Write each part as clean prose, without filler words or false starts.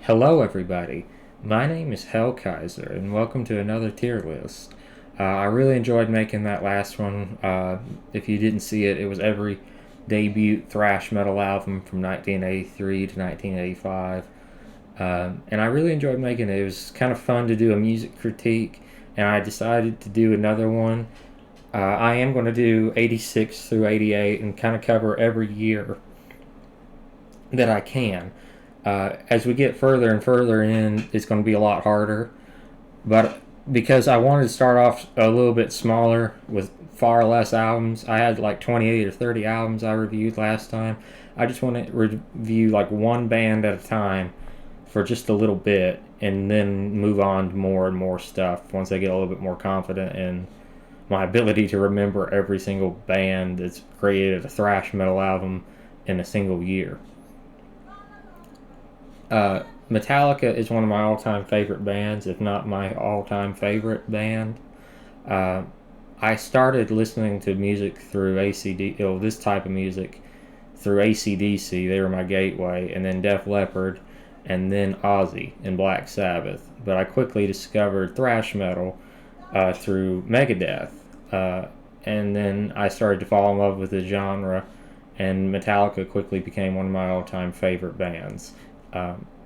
Hello, everybody. My name is Hellkaiser, and welcome to another tier list. I really enjoyed making that last one. If you didn't see it, it was every debut thrash metal album from 1983 to 1985. And I really enjoyed making it. It was kind of fun to do a music critique, and I decided to do another one. I am going to do 86 through 88 and kind of cover every year that I can. As we get further and further in, it's going to be a lot harder. But because I wanted to start off a little bit smaller with far less albums, I had like 28 or 30 albums I reviewed last time. I just want to review like one band at a time for just a little bit and then move on to more and more stuff once I get a little bit more confident in my ability to remember every single band that's created a thrash metal album in a single year. Metallica is one of my all-time favorite bands, if not my all-time favorite band. Uh, I started listening to music through this type of music through AC/DC. They were my gateway, and then Def Leppard, and then Ozzy and Black Sabbath. But I quickly discovered thrash metal through Megadeth, and then I started to fall in love with the genre, and Metallica quickly became one of my all-time favorite bands.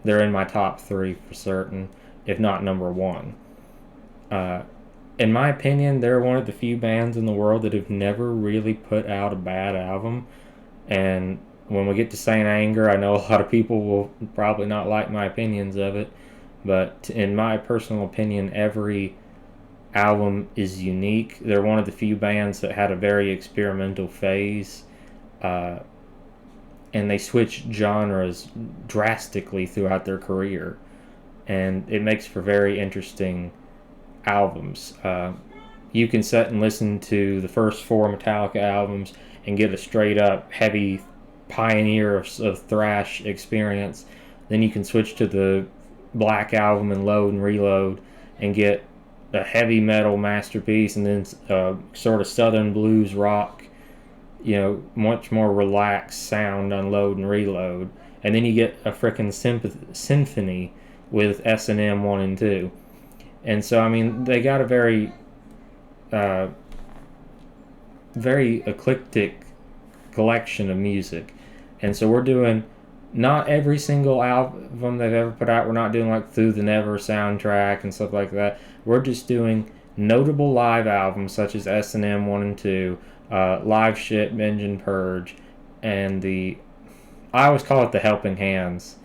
They're in my top three for certain, if not number one. Uh, in my opinion, they're one of the few bands in the world that have never really put out a bad album. And when we get to Saint Anger, I know a lot of people will probably not like my opinions of it, but in my personal opinion, every album is unique. They're one of the few bands that had a very experimental phase. Uh, and they switch genres drastically throughout their career, and it makes for very interesting albums. You can sit and listen to the first four Metallica albums and get a straight up heavy pioneer of thrash experience. Then you can switch to the Black Album and Load and Reload and get a heavy metal masterpiece, and then sort of southern blues rock, much more relaxed sound on Load and Reload. And then you get a freaking symphony with S&M 1 and 2. And so, I mean, they got a uh, very eclectic collection of music. And so we're doing not every single album they've ever put out. We're not doing like Through the Never soundtrack and stuff like that. We're just doing notable live albums such as S&M 1 and 2, Live Shit, Binge and Purge, and I always call it the Helping Hands.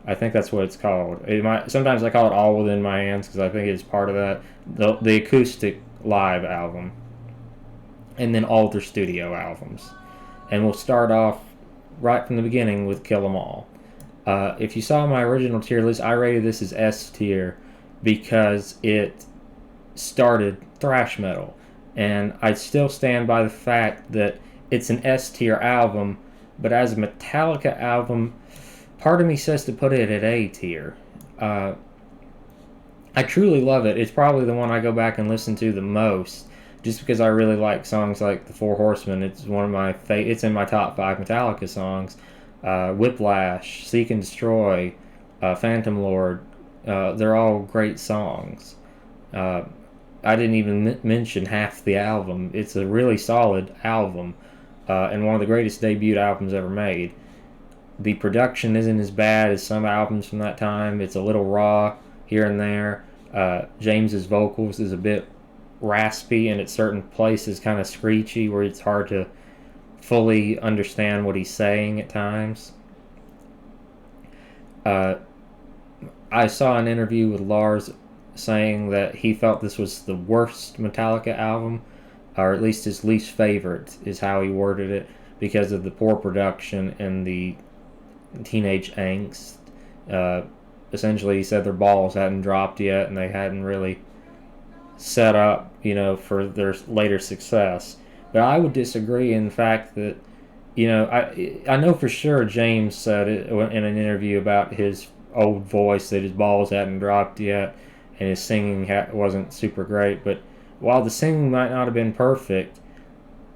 I think that's what it's called. Sometimes I call it All Within My Hands because I think it's part of that. The acoustic live album. And then all their studio albums. And we'll start off right from the beginning with Kill 'Em All. If you saw my original tier list, I rated this as S tier because it started thrash metal. And I still stand by the fact that it's an S tier album, but as a Metallica album, part of me says to put it at A tier. I truly love it. It's probably the one I go back and listen to the most, just because I really like songs like The Four Horsemen. It's one of my it's in my top 5 Metallica songs. Whiplash, Seek and Destroy, Phantom Lord. They're all great songs. I didn't even mention half the album. It's a really solid album, and one of the greatest debut albums ever made. The production isn't as bad as some albums from that time. It's a little raw here and there. James's vocals is a bit raspy, and at certain places kind of screechy where it's hard to fully understand what he's saying at times. I saw an interview with Lars saying that he felt this was the worst Metallica album, or at least his least favorite is how he worded it, because of the poor production and the teenage angst. Essentially, he said their balls hadn't dropped yet and they hadn't really set up, for their later success. But I would disagree in the fact that, I know for sure James said it in an interview about his old voice that his balls hadn't dropped yet and his singing wasn't super great. But while the singing might not have been perfect,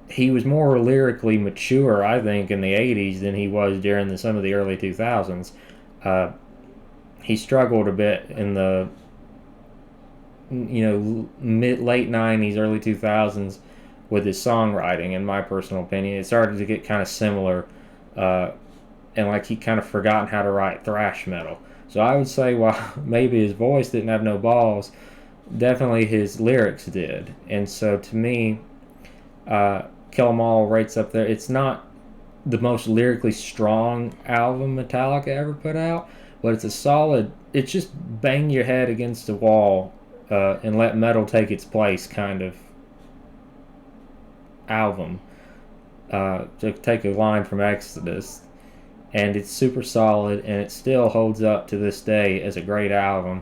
he was more lyrically mature, I think, in the 80s than he was during some of the early 2000s. he struggled a bit in the late 90s, early 2000s with his songwriting. In my personal opinion, it started to get kind of similar, and like he kind of forgotten how to write thrash metal. So I would say, while maybe his voice didn't have no balls, definitely his lyrics did. And so to me, Kill 'Em All rates up there. It's not the most lyrically strong album Metallica ever put out, but it's a solid. It's just bang your head against the wall and let metal take its place kind of album. To take a line from Exodus, and it's super solid, and it still holds up to this day as a great album.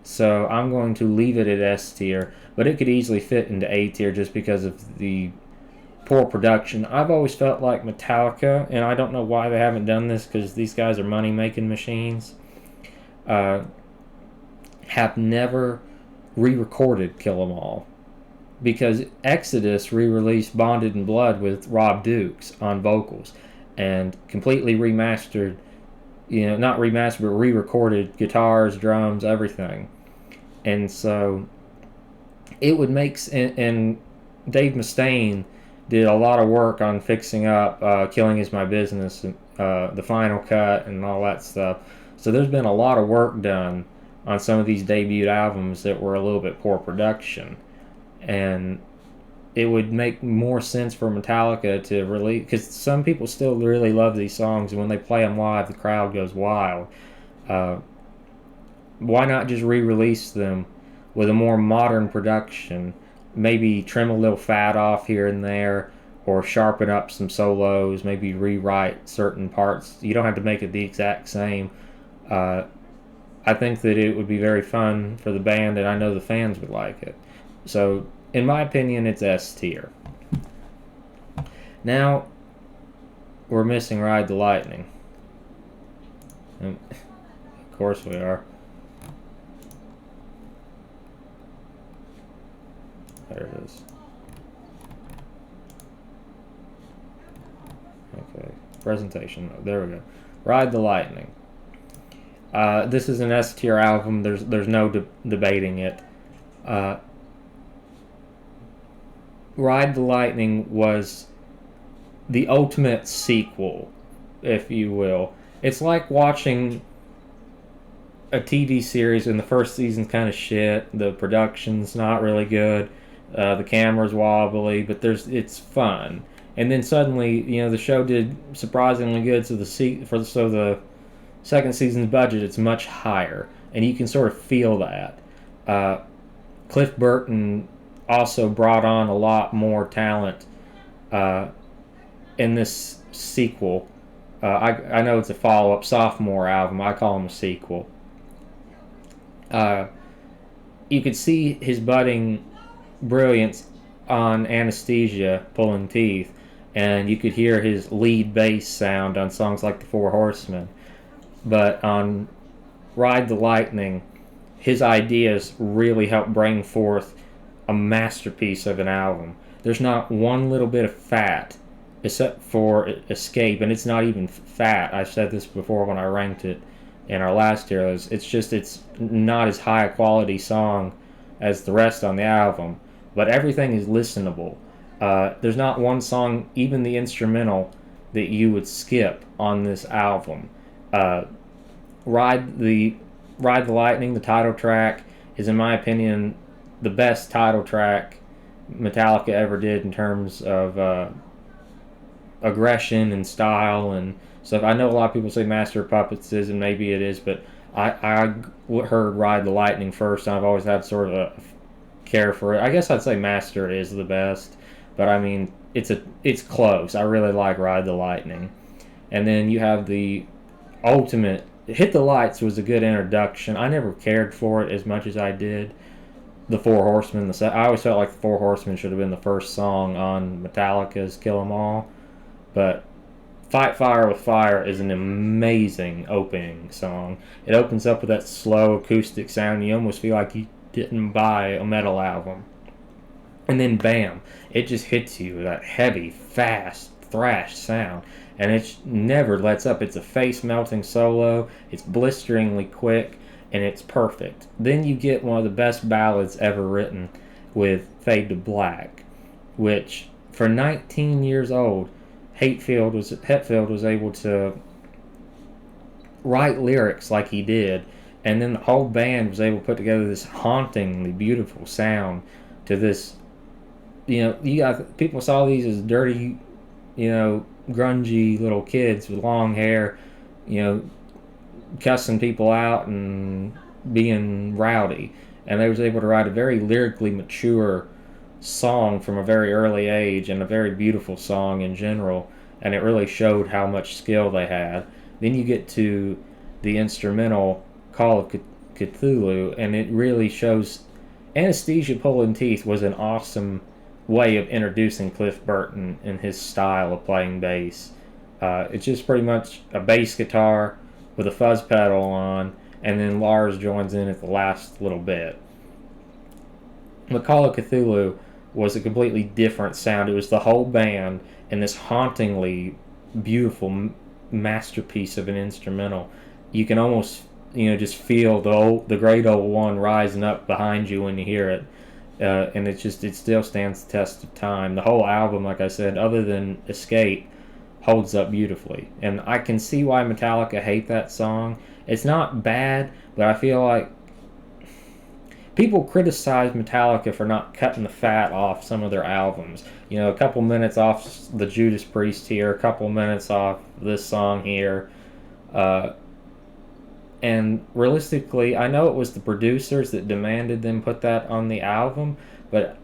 So I'm going to leave it at S tier, but it could easily fit into A tier just because of the poor production. I've always felt like Metallica, and I don't know why they haven't done this because these guys are money-making machines, have never re-recorded Kill 'Em All. Because Exodus re-released Bonded in Blood with Rob Dukes on vocals and completely remastered, not remastered, but re-recorded guitars, drums, everything. And so it would make, and Dave Mustaine did a lot of work on fixing up Killing Is My Business, the final cut, and all that stuff. So there's been a lot of work done on some of these debut albums that were a little bit poor production. And it would make more sense for Metallica to release, because some people still really love these songs, and when they play them live, the crowd goes wild. Why not just re-release them with a more modern production? Maybe trim a little fat off here and there, or sharpen up some solos, maybe rewrite certain parts. You don't have to make it the exact same. I think that it would be very fun for the band, and I know the fans would like it. So, in my opinion, it's S tier. Now, we're missing Ride the Lightning. And of course we are. There it is. Okay, presentation mode. There we go. Ride the Lightning. This is an S tier album. There's no debating it. Ride the Lightning was the ultimate sequel, if you will. It's like watching a TV series and the first season's kind of shit. The production's not really good. The camera's wobbly, but it's fun. And then suddenly, the show did surprisingly good. So the second season's budget, it's much higher, and you can sort of feel that. Cliff Burton also brought on a lot more talent in this sequel. I know it's a follow-up sophomore album. I call him a sequel. You could see his budding brilliance on Anesthesia, Pulling Teeth, and you could hear his lead bass sound on songs like The Four Horsemen. But on Ride the Lightning, his ideas really helped bring forth a masterpiece of an album. There's not one little bit of fat except for Escape, and it's not even fat. I've said this before when I ranked it in our last Heroes. It's not as high a quality song as the rest on the album, but everything is listenable. There's not one song, even the instrumental, that you would skip on this album. Ride the Lightning, the title track, is in my opinion the best title track Metallica ever did in terms of aggression and style and stuff. I know a lot of people say Master of Puppets is, and maybe it is, but I heard Ride the Lightning first, and I've always had sort of a care for it. I guess I'd say Master is the best, but I mean, it's close. I really like Ride the Lightning. And then you have the ultimate, Hit the Lights was a good introduction. I never cared for it as much as I did The Four Horsemen. I always felt like The Four Horsemen should have been the first song on Metallica's Kill 'Em All. But Fight Fire with Fire is an amazing opening song. It opens up with that slow acoustic sound. You almost feel like you didn't buy a metal album. And then bam, it just hits you with that heavy, fast thrash sound, and it never lets up. It's a face-melting solo. It's blisteringly quick, and it's perfect. Then you get one of the best ballads ever written with Fade to Black, which for 19 years old, Hetfield was able to write lyrics like he did, and then the whole band was able to put together this hauntingly beautiful sound to this. You got people saw these as dirty, grungy little kids with long hair, cussing people out and being rowdy, and they was able to write a very lyrically mature song from a very early age, and a very beautiful song in general, and it really showed how much skill they had. Then you get to the instrumental Call of Cthulhu, and it really shows Anesthesia Pulling Teeth was an awesome way of introducing Cliff Burton and his style of playing bass. It's just pretty much a bass guitar with a fuzz pedal on, and then Lars joins in at the last little bit. The Call of Cthulhu was a completely different sound. It was the whole band and this hauntingly beautiful masterpiece of an instrumental. You can almost just feel the great old one rising up behind you when you hear it, and it still stands the test of time. The whole album, like I said, other than Escape, holds up beautifully, and I can see why Metallica hate that song. It's not bad, but I feel like people criticize Metallica for not cutting the fat off some of their albums. A couple minutes off the Judas Priest here, a couple minutes off this song here. And realistically, I know it was the producers that demanded them put that on the album, but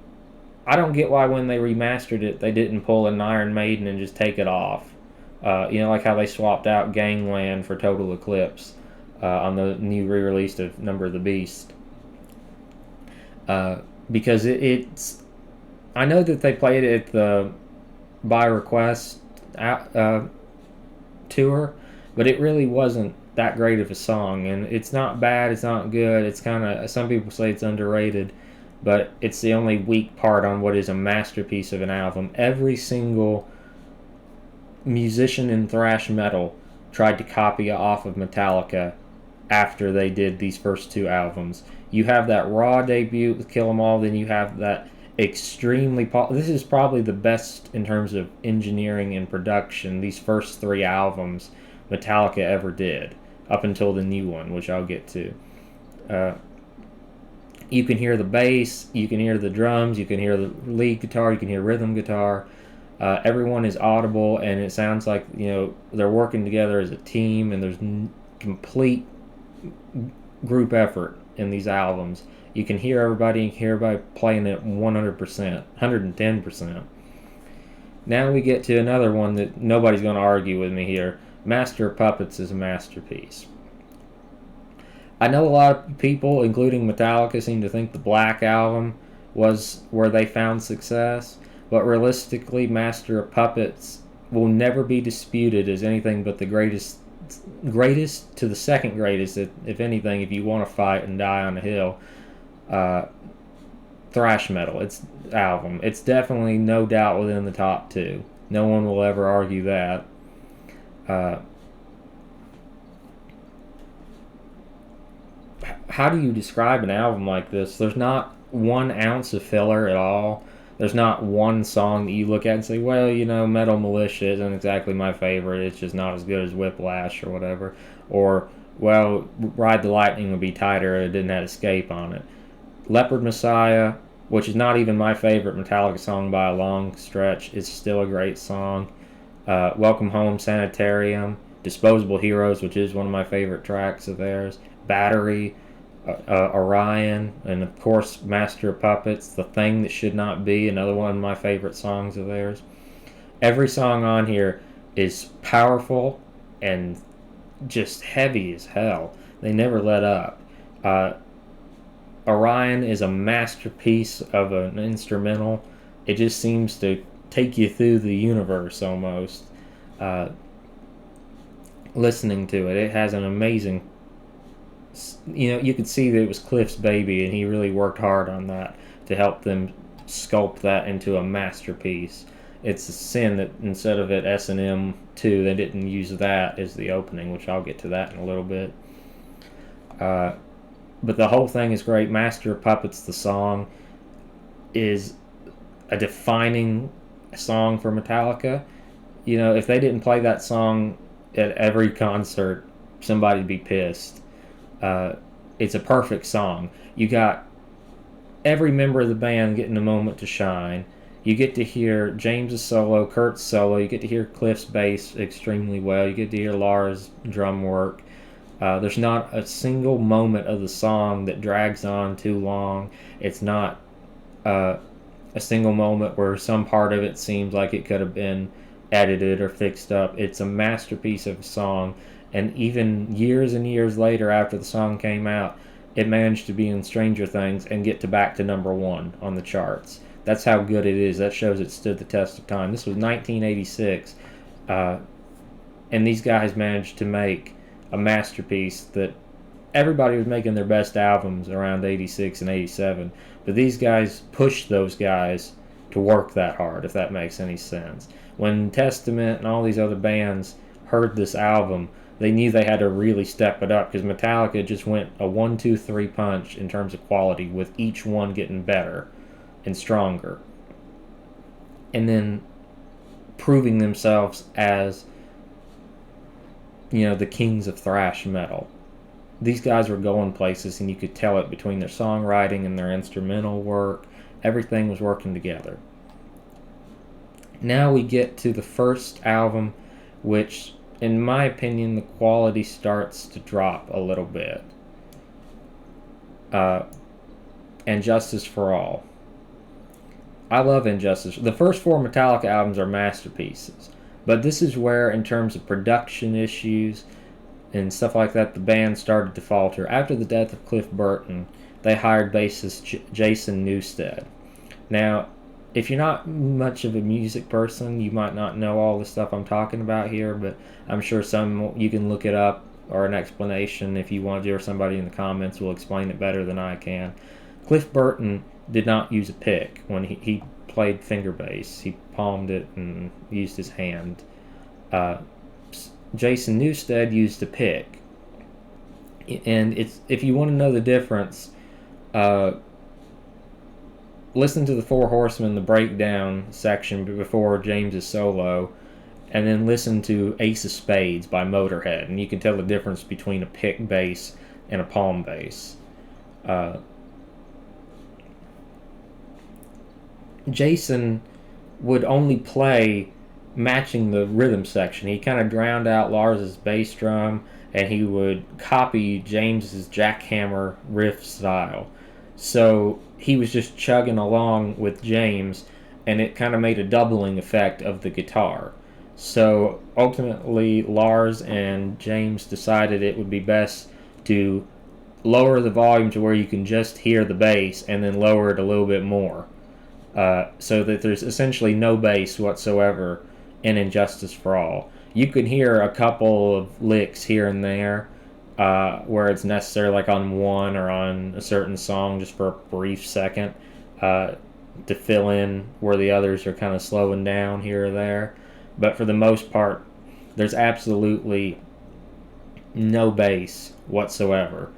I don't get why when they remastered it, they didn't pull an Iron Maiden and just take it off. Like how they swapped out Gangland for Total Eclipse on the new re-release of Number of the Beast. Because it's... I know that they played it at the By Request tour, but it really wasn't that great of a song, and it's not bad, it's not good, it's kind of, some people say it's underrated, but it's the only weak part on what is a masterpiece of an album. Every single musician in thrash metal tried to copy off of Metallica after they did these first two albums. You have that raw debut with Kill 'Em All, then you have that extremely this is probably the best in terms of engineering and production, these first three albums Metallica ever did, up until the new one, which I'll get to. You can hear the bass, you can hear the drums, you can hear the lead guitar, you can hear rhythm guitar. Everyone is audible, and it sounds like they're working together as a team, and there's complete group effort in these albums. You can hear everybody, you can hear everybody playing it 100%, 110%. Now we get to another one that nobody's going to argue with me here. Master of Puppets is a masterpiece. I know a lot of people, including Metallica, seem to think the Black Album was where they found success, but realistically, Master of Puppets will never be disputed as anything but the greatest to the second greatest, if anything, if you want to fight and die on a hill, thrash metal. It's album. It's definitely no doubt within the top two. No one will ever argue that. How do you describe an album like this? There's not 1 ounce of filler at all. There's not one song that you look at and say, well, Metal Militia isn't exactly my favorite. It's just not as good as Whiplash or whatever. Or, well, Ride the Lightning would be tighter. It didn't have Escape on it. Leopard Messiah, which is not even my favorite Metallica song by a long stretch, is still a great song. Welcome Home Sanitarium. Disposable Heroes, which is one of my favorite tracks of theirs. Battery. Orion, and of course Master of Puppets, The Thing That Should Not Be, another one of my favorite songs of theirs. Every song on here is powerful and just heavy as hell. They never let up. Orion is a masterpiece of an instrumental. It just seems to take you through the universe almost. Listening to it, it has an amazing, you could see that it was Cliff's baby, and he really worked hard on that to help them sculpt that into a masterpiece. it's a sin that instead of it S&M 2, they didn't use that as the opening, which I'll get to that in a little bit. But the whole thing is great. Master of Puppets, the song, is a defining song for Metallica. You know, if they didn't play that song at every concert, somebody'd be pissed. It's a perfect song. You got every member of the band getting a moment to shine. You get to hear James's solo, Kurt's solo. You get to hear Cliff's bass extremely well. You get to hear Lars' drum work. There's not a single moment of the song that drags on too long. It's not a single moment where some part of it seems like it could have been edited or fixed up. It's a masterpiece of a song, and even years and years later after the song came out, it managed to be in Stranger Things and get to back to number one on the charts. That's how good it is. That shows it stood the test of time. This was 1986, and these guys managed to make a masterpiece that everybody was making their best albums around 86 and 87, but these guys pushed those guys to work that hard, if that makes any sense. When Testament and all these other bands heard this album, they knew they had to really step it up, because Metallica just went a 1-2-3 punch in terms of quality, with each one getting better and stronger, and then proving themselves as, you know, the kings of thrash metal. These guys were going places, and you could tell it between their songwriting and their instrumental work. Everything was working together. Now we get to the first album, which, in my opinion, the quality starts to drop a little bit. And Justice for All. I love Injustice. The first four Metallica albums are masterpieces. But this is where, in terms of production issues and stuff like that, the band started to falter. After the death of Cliff Burton, they hired bassist Jason Newsted. Now, if you're not much of a music person, you might not know all the stuff I'm talking about here, but I'm sure you can look it up, or an explanation if you want to, or somebody in the comments will explain it better than I can. Cliff Burton did not use a pick when he played finger bass. He palmed it and used his hand. Jason Newsted used a pick. And if you want to know the difference, listen to the Four Horsemen, the breakdown section before James's solo, and then listen to Ace of Spades by Motorhead, and you can tell the difference between a pick bass and a palm bass. Jason would only play matching the rhythm section. He kind of drowned out Lars's bass drum, and he would copy James's jackhammer riff style. So he was just chugging along with James, and it kind of made a doubling effect of the guitar. So ultimately, Lars and James decided it would be best to lower the volume to where you can just hear the bass, and then lower it a little bit more. So that there's essentially no bass whatsoever in Injustice for All. You can hear a couple of licks here and there where it's necessary, like on one or on a certain song, just for a brief second, to fill in where the others are kind of slowing down here or there. But for the most part, there's absolutely no bass whatsoever.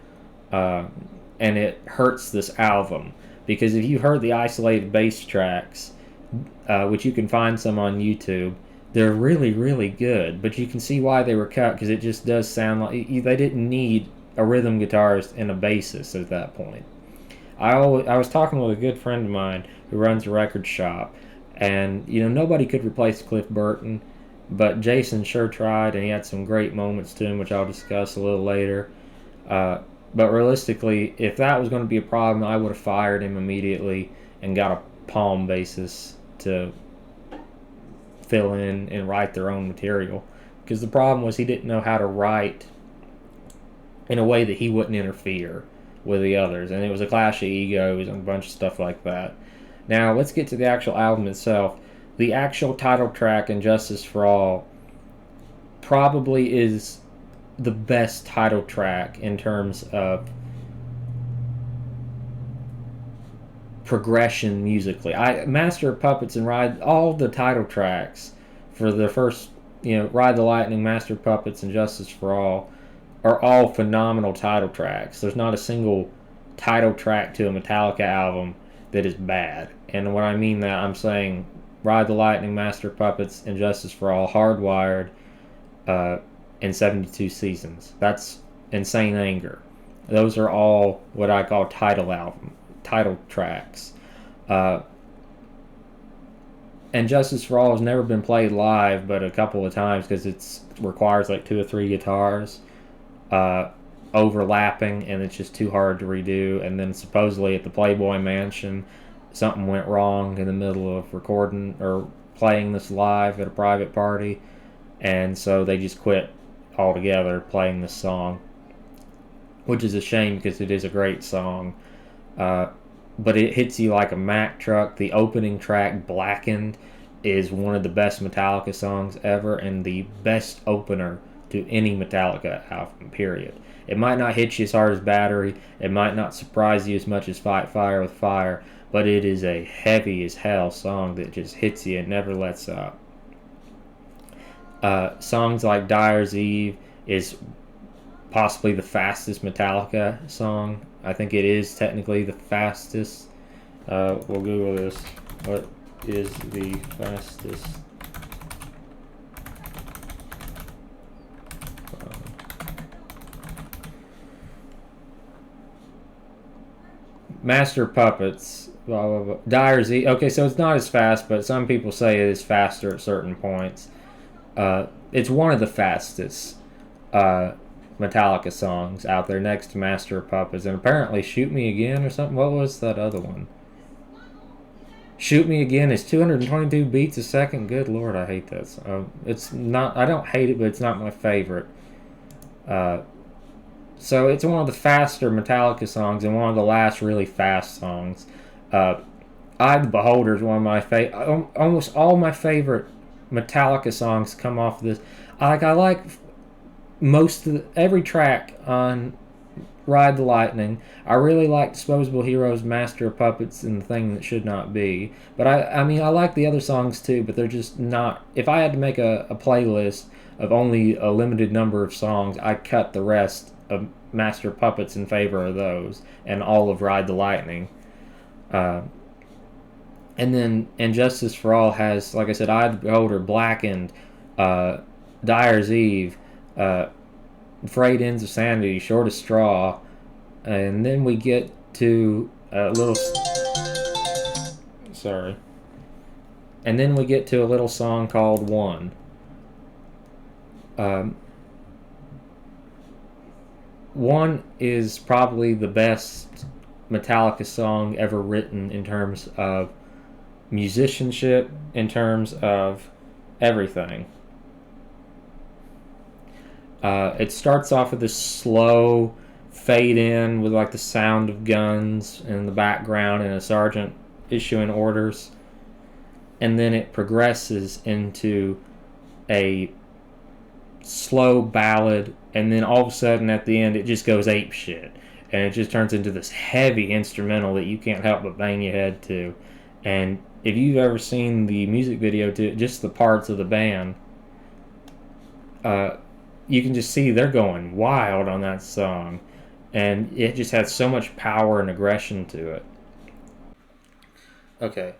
And it hurts this album. Because if you've heard the isolated bass tracks, which you can find some on YouTube, they're really, really good. But you can see why they were cut, because it just does sound like they didn't need a rhythm guitarist and a bassist at that point. I was talking with a good friend of mine who runs a record shop, and nobody could replace Cliff Burton, but Jason sure tried, and he had some great moments to him, which I'll discuss a little later. But realistically, if that was going to be a problem, I would have fired him immediately and got a palm bassist to fill in and write their own material. Because the problem was he didn't know how to write in a way that he wouldn't interfere with the others. And it was a clash of egos and a bunch of stuff like that. Now, let's get to the actual album itself. The actual title track, Injustice for All, probably is the best title track in terms of progression musically. Master of Puppets and Ride, all the title tracks for the first, Ride the Lightning, Master of Puppets, and Justice for All are all phenomenal title tracks. There's not a single title track to a Metallica album that is bad. And when I mean that, I'm saying Ride the Lightning, Master of Puppets, and Justice for All, Hardwired, in 72 Seasons. That's Insane Anger. Those are all what I call title tracks. And Justice for All has never been played live, but a couple of times because it requires like 2 or 3 guitars overlapping, and it's just too hard to redo. And then supposedly at the Playboy Mansion, something went wrong in the middle of recording or playing this live at a private party, and so they just quit altogether playing this song, which is a shame because it is a great song. But it hits you like a Mack truck. The opening track, Blackened, is one of the best Metallica songs ever and the best opener to any Metallica album, period. It might not hit you as hard as Battery, it might not surprise you as much as Fight Fire with Fire, but it is a heavy as hell song that just hits you and never lets up. Songs like Dyer's Eve is possibly the fastest Metallica song. I think it is technically the fastest. We'll Google this. What is the fastest? Master Puppets. Blah, blah, blah. Dyer's Eve. Okay, so it's not as fast, but some people say it is faster at certain points. It's one of the fastest Metallica songs out there, next to Master of Puppets, and apparently Shoot Me Again or something. What was that other one? Shoot Me Again is 222 beats a second. Good Lord, I hate that song. It's not, I don't hate it, but it's not my favorite. So it's one of the faster Metallica songs and one of the last really fast songs. Eye the Beholder is one of my favorite. Almost all my favorite Metallica songs come off this. I like most of every track on Ride the Lightning. I really like Disposable Heroes, Master of Puppets, and The Thing That Should Not Be. But I mean, I like the other songs too, but they're just not. If I had to make a playlist of only a limited number of songs, I'd cut the rest of Master of Puppets in favor of those, and all of Ride the Lightning. And then Justice for All has, like I said, Eye of the Beholder, Blackened, Dyer's Eve, Frayed Ends of Sanity, Shortest Straw, and then we get to a little. Sorry. And then we get to a little song called One. One is probably the best Metallica song ever written in terms of musicianship, in terms of everything. It starts off with this slow fade in with like the sound of guns in the background and a sergeant issuing orders, and then it progresses into a slow ballad, and then all of a sudden at the end it just goes ape shit, and it just turns into this heavy instrumental that you can't help but bang your head to. And if you've ever seen the music video to just the parts of the band, you can just see they're going wild on that song, and it just has so much power and aggression to it. Okay,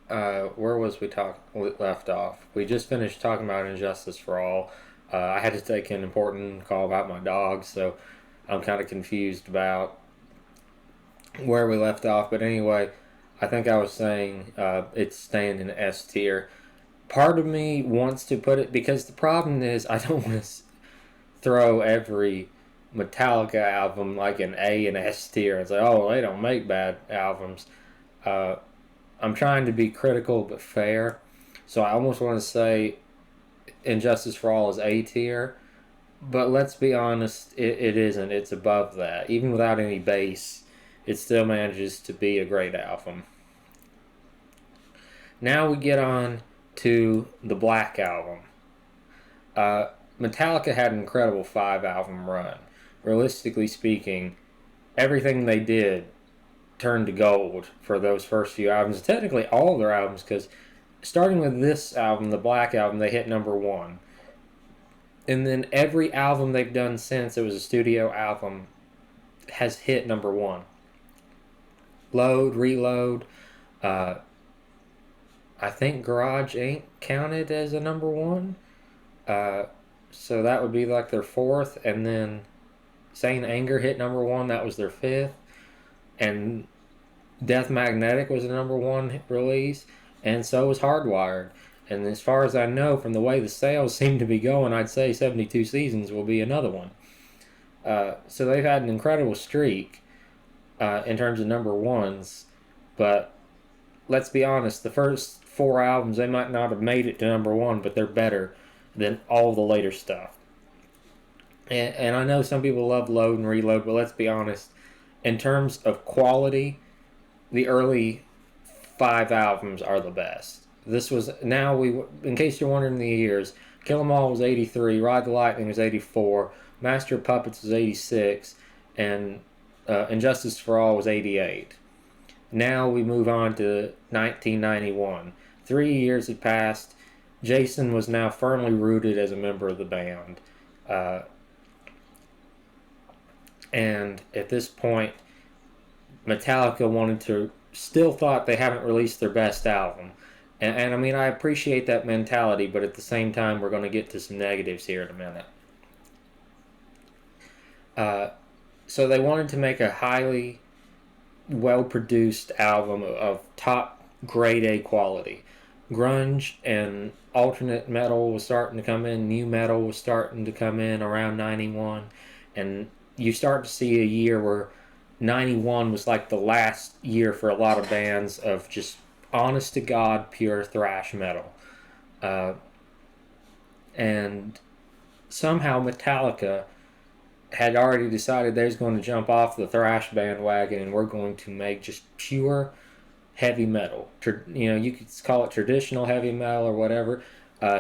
where was we left off? We just finished talking about Injustice for All. I had to take an important call about my dog, so I'm kind of confused about where we left off. But anyway, I think I was saying it's staying in S tier. Part of me wants to put it, because the problem is I don't want to throw every Metallica album like an A and S tier and say, oh, they don't make bad albums. I'm trying to be critical but fair, so I almost want to say Injustice for All is A tier, but let's be honest, it isn't. It's above that. Even without any bass, it still manages to be a great album. Now we get on to the Black Album. Metallica had an incredible 5-album run. Realistically speaking, everything they did turned to gold for those first few albums. Technically, all of their albums, because starting with this album, the Black Album, they hit number one. And then every album they've done since it was a studio album has hit number one. Load, Reload, uh, I think Garage Inc. counted as a number one. So that would be like their fourth. And then Saint Anger hit number one. That was their fifth. And Death Magnetic was a number one release. And so was Hardwired. And as far as I know, from the way the sales seem to be going, I'd say 72 Seasons will be another one. So they've had an incredible streak in terms of number ones. But let's be honest, the first four albums, they might not have made it to number one, but they're better than all the later stuff. And I know some people love Load and Reload, but let's be honest, in terms of quality, the early five albums are the best. This was, in case you're wondering the years, Kill 'Em All was 83, Ride the Lightning was 84, Master of Puppets was 86, and Injustice for All was 88. Now we move on to 1991. 3 years had passed. Jason was now firmly rooted as a member of the band. And at this point, Metallica still thought they haven't released their best album. And I mean, I appreciate that mentality, but at the same time, we're going to get to some negatives here in a minute. So they wanted to make a highly well-produced album of top grade A quality. Grunge and alternate metal was starting to come in. New metal was starting to come in around 91. And you start to see a year where 91 was like the last year for a lot of bands of just honest to God pure thrash metal. And somehow Metallica had already decided they was going to jump off the thrash bandwagon and we're going to make just pure heavy metal. You could call it traditional heavy metal or whatever.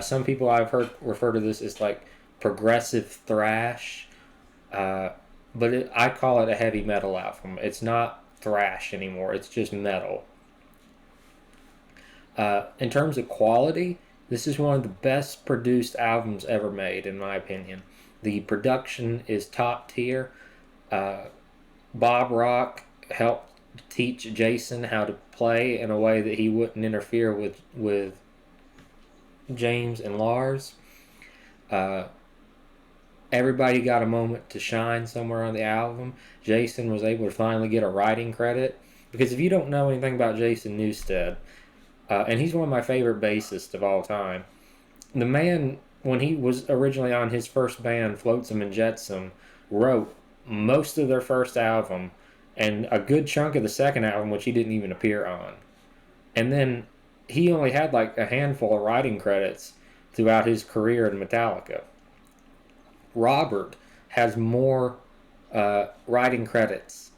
Some people I've heard refer to this as like progressive thrash. But I call it a heavy metal album. It's not thrash anymore. It's just metal. In terms of quality, this is one of the best produced albums ever made, in my opinion. The production is top tier. Bob Rock helped teach Jason how to play in a way that he wouldn't interfere with James and Lars. Everybody got a moment to shine somewhere on the album. Jason was able to finally get a writing credit. Because if you don't know anything about Jason Newsted, and he's one of my favorite bassists of all time, the man, when he was originally on his first band, Flotsam and Jetsam, wrote most of their first album and a good chunk of the second album, which he didn't even appear on. And then he only had like a handful of writing credits throughout his career in Metallica. Robert has more writing credits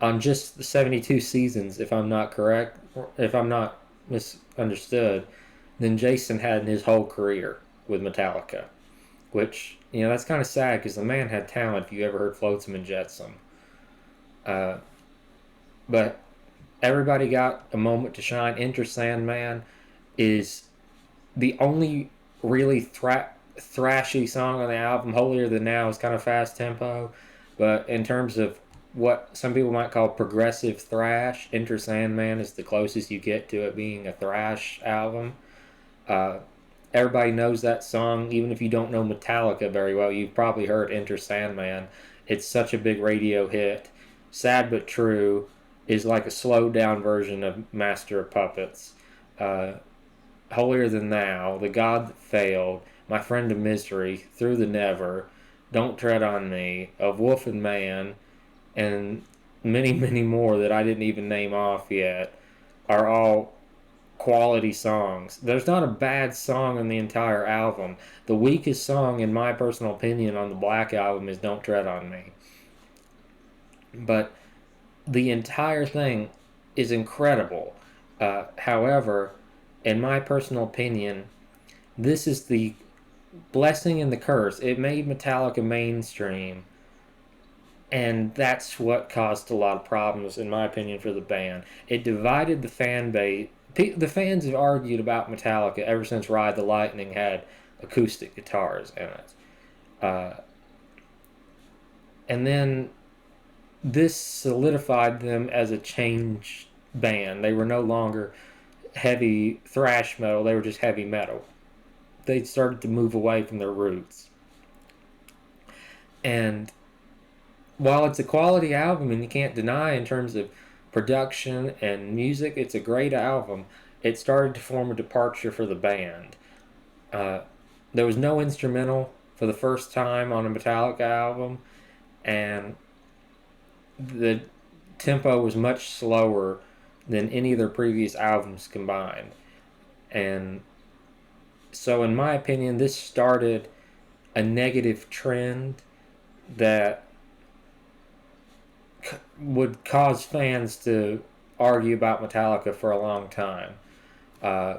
on just the 72 Seasons, if I'm not correct, if I'm not misunderstood, than Jason had in his whole career with Metallica. Which, that's kind of sad because the man had talent if you ever heard Flotsam and Jetsam. But everybody got a moment to shine. Enter Sandman is the only really thrashy song on the album. Holier Than Now is kind of fast tempo, but in terms of what some people might call progressive thrash, Enter Sandman is the closest you get to it being a thrash album. Everybody knows that song. Even if you don't know Metallica very well, you've probably heard Enter Sandman. It's such a big radio hit. Sad But True is like a slowed down version of Master of Puppets. Holier Than Thou, The God That Failed, My Friend of Misery, Through the Never, Don't Tread on Me, Of Wolf and Man, and many, many more that I didn't even name off yet are all quality songs. There's not a bad song on the entire album. The weakest song, in my personal opinion, on the Black Album is Don't Tread on Me. But the entire thing is incredible. However, in my personal opinion, this is the blessing and the curse. It made Metallica mainstream, And that's what caused a lot of problems, in my opinion, for the band. It divided the fan base. The fans have argued about Metallica ever since Ride the Lightning had acoustic guitars in it. Uh, and then this solidified them as a changed band. They were no longer heavy thrash metal, they were just heavy metal. They started to move away from their roots. And while it's a quality album, and you can't deny in terms of production and music, it's a great album. It started to form a departure for the band. Uh, there was no instrumental for the first time on a Metallica album, and the tempo was much slower than any of their previous albums combined. And so, in my opinion, this started a negative trend that would cause fans to argue about Metallica for a long time. Uh,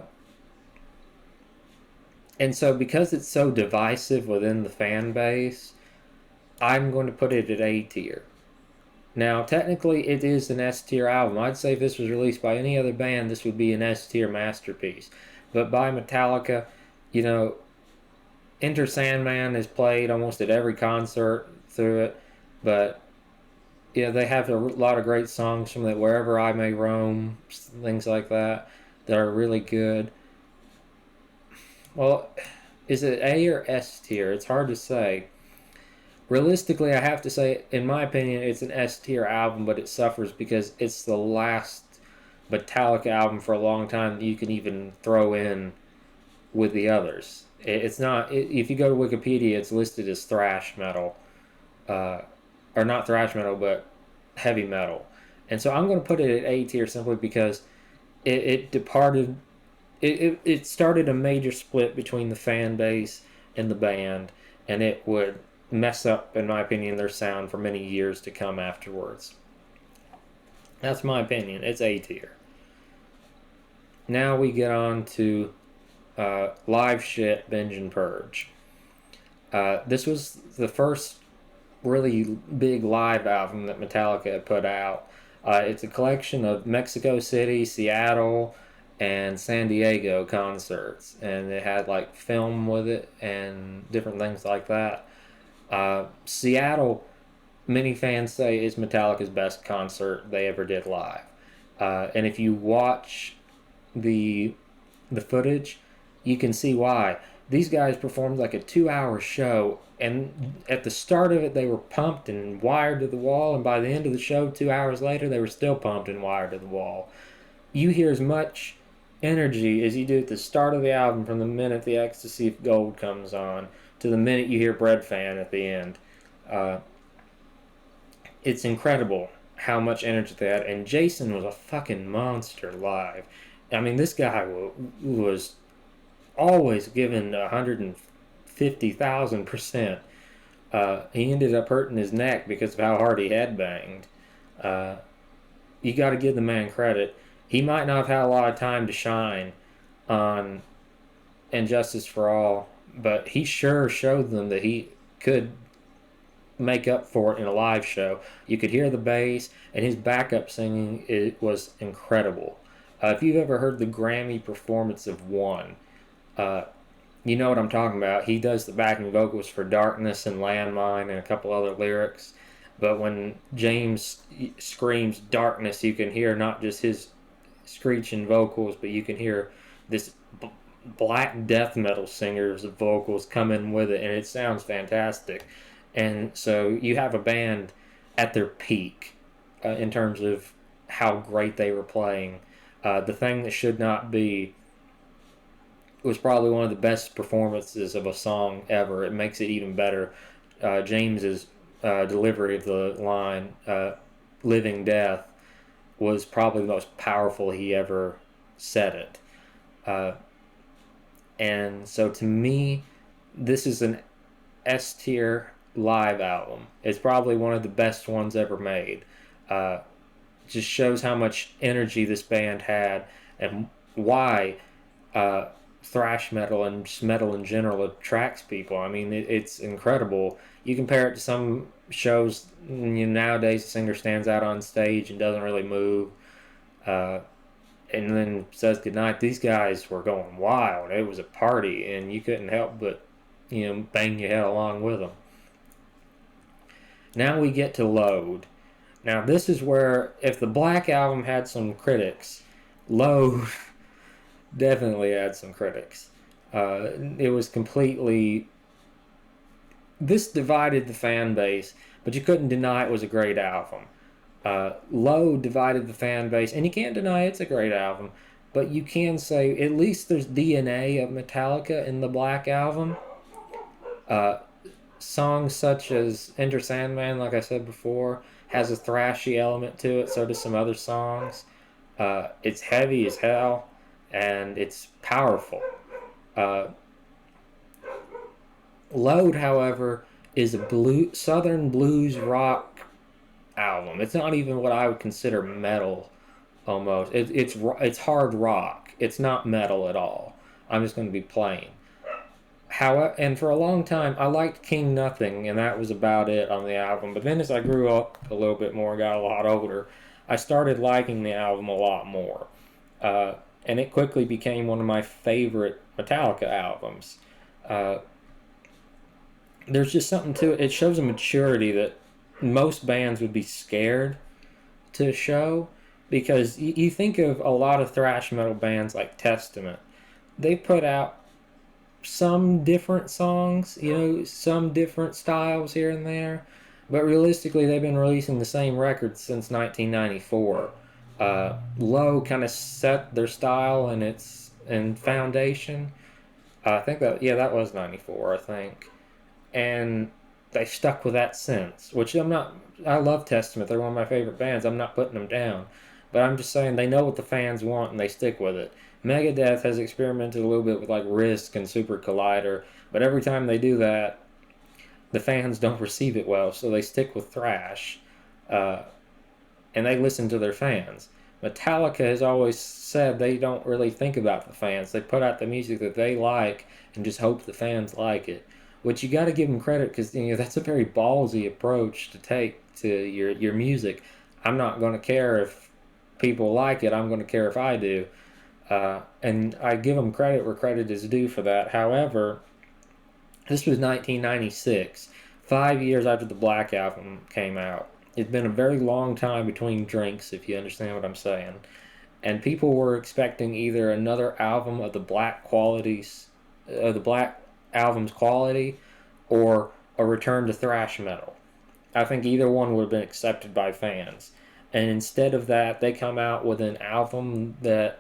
and so, because it's so divisive within the fan base, I'm going to put it at A tier. Now, technically, it is an S tier album. I'd say if this was released by any other band, this would be an S tier masterpiece. But by Metallica, you know, Enter Sandman is played almost at every concert through it. But yeah, they have a lot of great songs from it. Wherever I May Roam, things like that are really good. Well, is it A or S tier? It's hard to say. Realistically, I have to say, in my opinion, it's an S tier album, but it suffers because it's the last Metallica album for a long time that you can even throw in with the others. It's not. If you go to Wikipedia, it's listed as thrash metal, or not thrash metal, but heavy metal. And so I'm going to put it at A tier simply because it departed. It started a major split between the fan base and the band, and it would mess up, in my opinion, their sound for many years to come afterwards. That's my opinion. It's A tier. Now we get on to Live Shit, Binge and Purge. This was the first really big live album that Metallica had put out. It's a collection of Mexico City, Seattle, and San Diego concerts, and it had like film with it and different things like that. Seattle, many fans say, is Metallica's best concert they ever did live. And if you watch the footage, you can see why. These guys performed like a 2-hour show, and at the start of it, they were pumped and wired to the wall, and by the end of the show, 2 hours later, they were still pumped and wired to the wall. You hear as much energy as you do at the start of the album from the minute the Ecstasy of Gold comes on to the minute you hear Bread Fan at the end. It's incredible how much energy they had, and Jason was a fucking monster live. I mean, this guy was always given 150,000%. He ended up hurting his neck because of how hard he had banged. You got to give the man credit. He might not have had a lot of time to shine on And Justice for All, but he sure showed them that he could make up for it in a live show. You could hear the bass, and his backup singing, it was incredible. If you've ever heard the Grammy performance of One, you know what I'm talking about. He does the backing vocals for Darkness and Landmine and a couple other lyrics. But when James screams Darkness, you can hear not just his screeching vocals, but you can hear this black death metal singer's vocals come in with it, and it sounds fantastic. And so you have a band at their peak in terms of how great they were playing. The Thing That Should Not Be was probably one of the best performances of a song ever. It makes it even better. James's delivery of the line, Living Death, was probably the most powerful he ever said it. And so to me, this is an S tier live album. It's probably one of the best ones ever made. Just shows how much energy this band had and why thrash metal and just metal in general attracts people. I mean, it's incredible. You compare it to some shows, nowadays the singer stands out on stage and doesn't really move, uh, and then says goodnight. These guys were going wild. It was a party, and you couldn't help but, bang your head along with them. Now we get to Load. Now this is where, if the Black Album had some critics, Load definitely had some critics. It was completely... This divided the fan base, but you couldn't deny it was a great album. Load divided the fan base, and you can't deny it's a great album, but you can say at least there's DNA of Metallica in the Black Album. Songs such as Enter Sandman, like I said before, has a thrashy element to it, so does some other songs. It's heavy as hell, and it's powerful. Load, however, is a southern blues rock album. It's not even what I would consider metal. Almost, it's hard rock. It's not metal at all. I'm just going to be plain. However, and for a long time, I liked King Nothing, and that was about it on the album. But then as I grew up a little bit more, got a lot older, I started liking the album a lot more. And it quickly became one of my favorite Metallica albums. There's just something to it. It shows a maturity that most bands would be scared to show, because you think of a lot of thrash metal bands like Testament. They put out some different songs, some different styles here and there, but realistically they've been releasing the same records since 1994. Low kind of set their style and foundation. I think that was 94, I think. And they stuck with that since, which I love Testament. They're one of my favorite bands. I'm not putting them down. But I'm just saying they know what the fans want and they stick with it. Megadeth has experimented a little bit with like Risk and Super Collider, but every time they do that, the fans don't receive it well, so they stick with thrash. And they listen to their fans. Metallica has always said they don't really think about the fans. They put out the music that they like and just hope the fans like it. Which you got to give them credit, because that's a very ballsy approach to take to your music. I'm not going to care if people like it. I'm going to care if I do. And I give them credit where credit is due for that. However, this was 1996, 5 years after the Black Album came out. It's been a very long time between drinks, if you understand what I'm saying. And people were expecting either another album of the Black Album's quality, or a return to thrash metal. I think either one would have been accepted by fans. And instead of that, they come out with an album that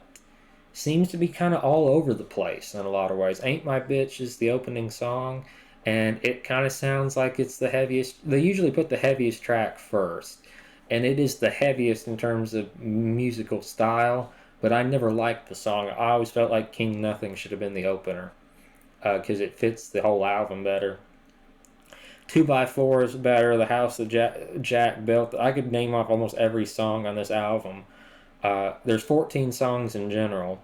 seems to be kind of all over the place in a lot of ways. Ain't My Bitch is the opening song, and it kind of sounds like it's the heaviest. They usually put the heaviest track first, and it is the heaviest in terms of musical style, but I never liked the song. I always felt like King Nothing should have been the opener, because it fits the whole album better. 2x4 is better. The House that Jack Built. I could name off almost every song on this album. There's 14 songs in general,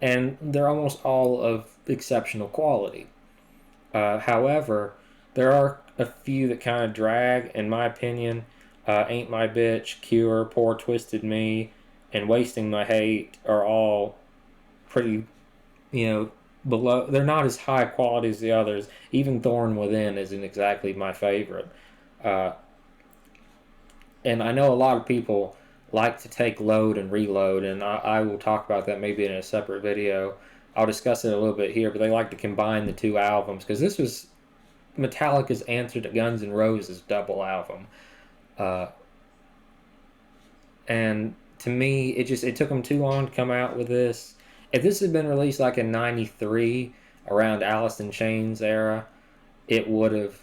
and they're almost all of exceptional quality. However, there are a few that kind of drag, in my opinion. Ain't My Bitch, Cure, Poor Twisted Me, and Wasting My Hate are all pretty, below. They're not as high quality as the others. Even Thorn Within isn't exactly my favorite. And I know a lot of people like to take Load and Reload, and I will talk about that maybe in a separate video. I'll discuss it a little bit here, but they like to combine the two albums, because this was Metallica's answer to Guns N' Roses' double album. And to me, it took them too long to come out with this. If this had been released like in 93, around Alice in Chains era, it would have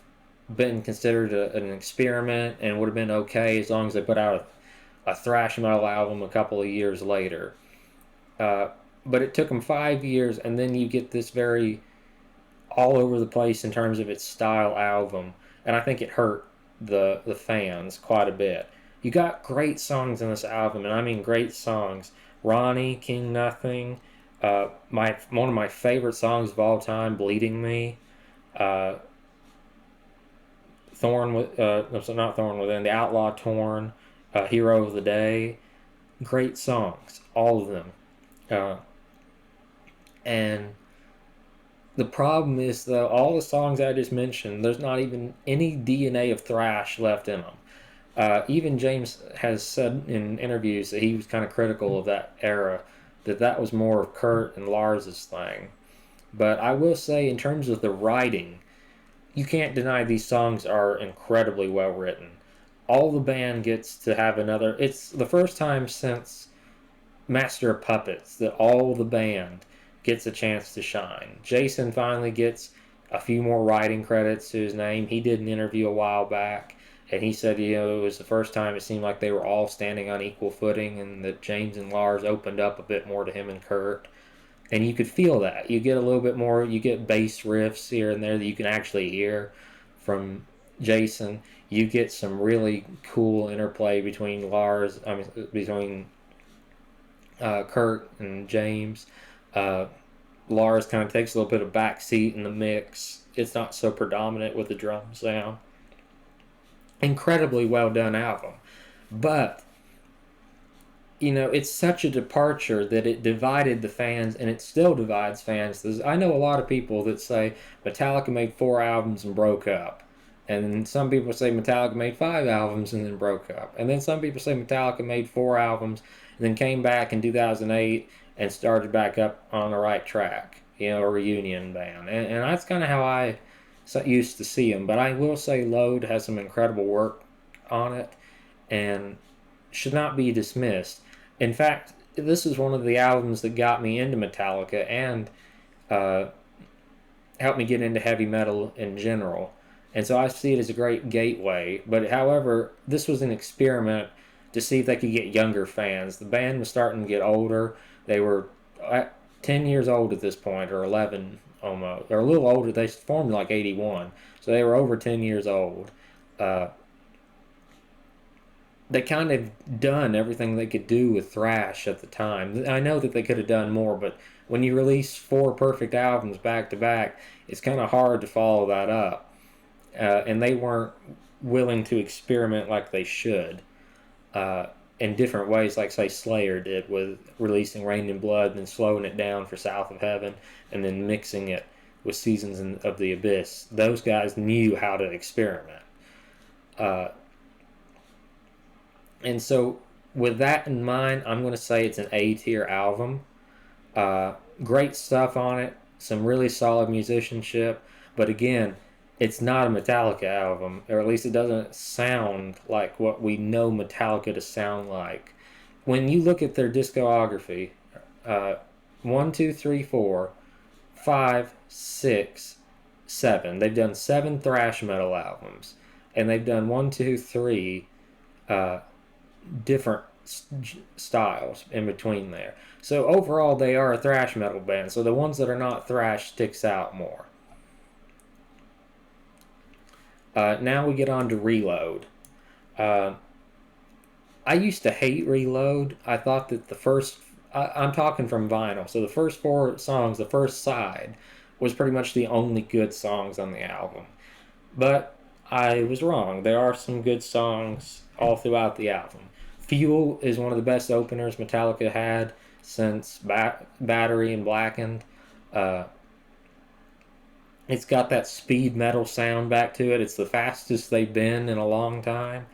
been considered an experiment and would have been okay as long as they put out a thrash metal album a couple of years later. But it took them 5 years, and then you get this very all over the place in terms of its style album, and I think it hurt the fans quite a bit. You got great songs in this album, and I mean great songs. Ronnie, King Nothing, One of my favorite songs of all time, "Bleeding Me," uh, Thorn with no, so not Thorn Within, The Outlaw Torn, Hero of the Day. Great songs, all of them. Uh, and the problem is, though, all the songs I just mentioned, there's not even any DNA of thrash left in them. Even James has said in interviews that he was kind of critical of that era, that that was more of Kurt and Lars's thing. But I will say, in terms of the writing, you can't deny these songs are incredibly well written. All the band gets to have another. It's the first time since Master of Puppets that all the band gets a chance to shine. Jason finally gets a few more writing credits to his name. He did an interview a while back, and he said, it was the first time it seemed like they were all standing on equal footing, and that James and Lars opened up a bit more to him and Kurt. And you could feel that. You get a little bit more, you get bass riffs here and there that you can actually hear from Jason. You get some really cool interplay between between Kurt and James. Uh, Lars kind of takes a little bit of backseat in the mix. It's not so predominant with the drum sound. Incredibly well done album. But, it's such a departure that it divided the fans, and it still divides fans. I know a lot of people that say Metallica made 4 albums and broke up. And some people say Metallica made 5 albums and then broke up. And then some people say Metallica made 4 albums and then came back in 2008 and started back up on the right track. A reunion band. And that's kind of how I used to see them. But I will say Load has some incredible work on it and should not be dismissed. In fact, this is one of the albums that got me into Metallica and helped me get into heavy metal in general. And so I see it as a great gateway. But however, this was an experiment to see if they could get younger fans. The band was starting to get older. They were 10 years old at this point, or 11 almost. Or a little older. They formed like 81. So they were over 10 years old. They kind of done everything they could do with thrash at the time. I know that they could have done more, but when you release 4 perfect albums back to back, it's kind of hard to follow that up. And they weren't willing to experiment like they should in different ways, like, say, Slayer did with releasing Rain in Blood and then slowing it down for South of Heaven and then mixing it with Seasons of the Abyss. Those guys knew how to experiment. And so, with that in mind, I'm going to say it's an A-tier album. Great stuff on it, some really solid musicianship, but again, it's not a Metallica album, or at least it doesn't sound like what we know Metallica to sound like. When you look at their discography, 1, 2, 3, 4, 5, 6, 7. They've done 7 thrash metal albums, and they've done 1, 2, 3 different styles in between there. So overall, they are a thrash metal band. So the ones that are not thrash sticks out more. Now we get on to Reload. I used to hate Reload. I thought that the first... I'm talking from vinyl. So the first 4 songs, the first side, was pretty much the only good songs on the album. But I was wrong. There are some good songs all throughout the album. Fuel is one of the best openers Metallica had since Battery and Blackened. It's got that speed metal sound back to it. It's the fastest they've been in a long time.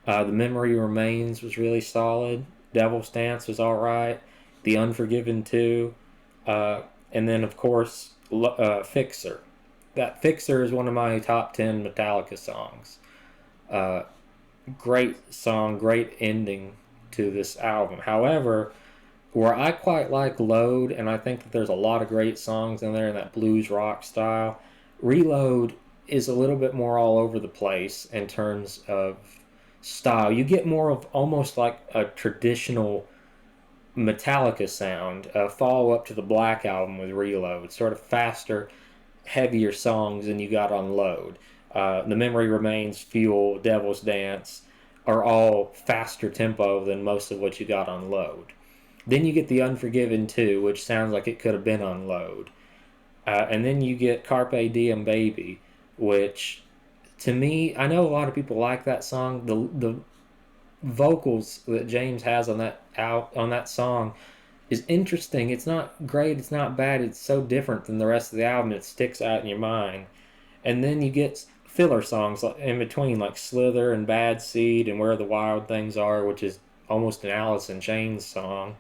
The Memory Remains was really solid. Devil's Dance was alright. The Unforgiven 2. And then, of course, Fixer. That Fixer is one of my top 10 Metallica songs. Great song, great ending to this album. However, where I quite like Load, and I think that there's a lot of great songs in there in that blues rock style, Reload is a little bit more all over the place in terms of style. You get more of almost like a traditional Metallica sound, a follow-up to the Black Album with Reload, sort of faster, heavier songs than you got on Load. The Memory Remains, Fuel, Devil's Dance are all faster tempo than most of what you got on Load. Then you get The Unforgiven 2, which sounds like it could have been on Load. And then you get Carpe Diem Baby, which to me, I know a lot of people like that song. The vocals that James has on that song is interesting. It's not great, it's not bad, it's so different than the rest of the album, it sticks out in your mind. And then you get filler songs in between, like Slither and Bad Seed and Where the Wild Things Are, which is almost an Alice in Chains song.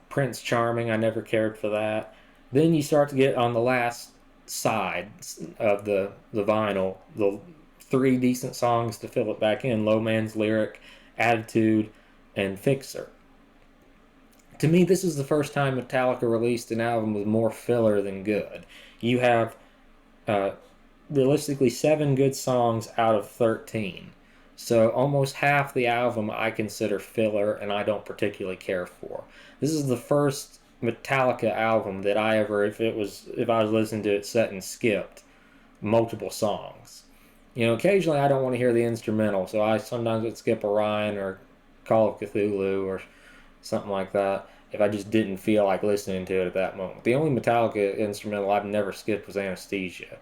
Prince Charming, I never cared for that. Then you start to get on the last side of the vinyl, the three decent songs to fill it back in: Low Man's Lyric, Attitude, and Fixer. To me, this is the first time Metallica released an album with more filler than good. You have uh, realistically 7 good songs out of 13. So almost half the album I consider filler and I don't particularly care for. This is the first Metallica album that I ever, if I was listening to it set and skipped multiple songs. Occasionally I don't want to hear the instrumental, so I sometimes would skip Orion or Call of Cthulhu or something like that if I just didn't feel like listening to it at that moment. The only Metallica instrumental I've never skipped was Anesthesia.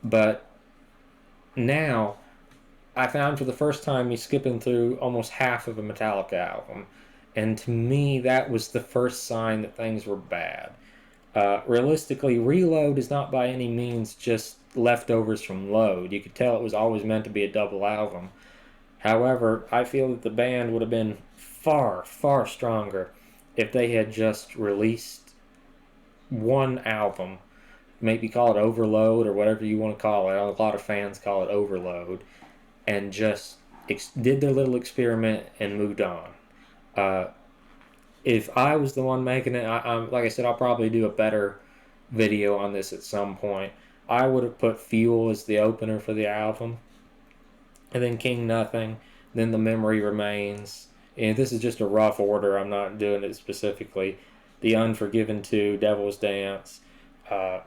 But now, I found for the first time me skipping through almost half of a Metallica album. And to me, that was the first sign that things were bad. Realistically, Reload is not by any means just leftovers from Load. You could tell it was always meant to be a double album. However, I feel that the band would have been far, far stronger if they had just released one album. Maybe call it Overload or whatever you want to call it. A lot of fans call it Overload. And just did their little experiment and moved on. If I was the one making it, like I said, I'll probably do a better video on this at some point. I would have put Fuel as the opener for the album, and then King Nothing, then The Memory Remains. And this is just a rough order, I'm not doing it specifically. The Unforgiven 2, Devil's Dance, and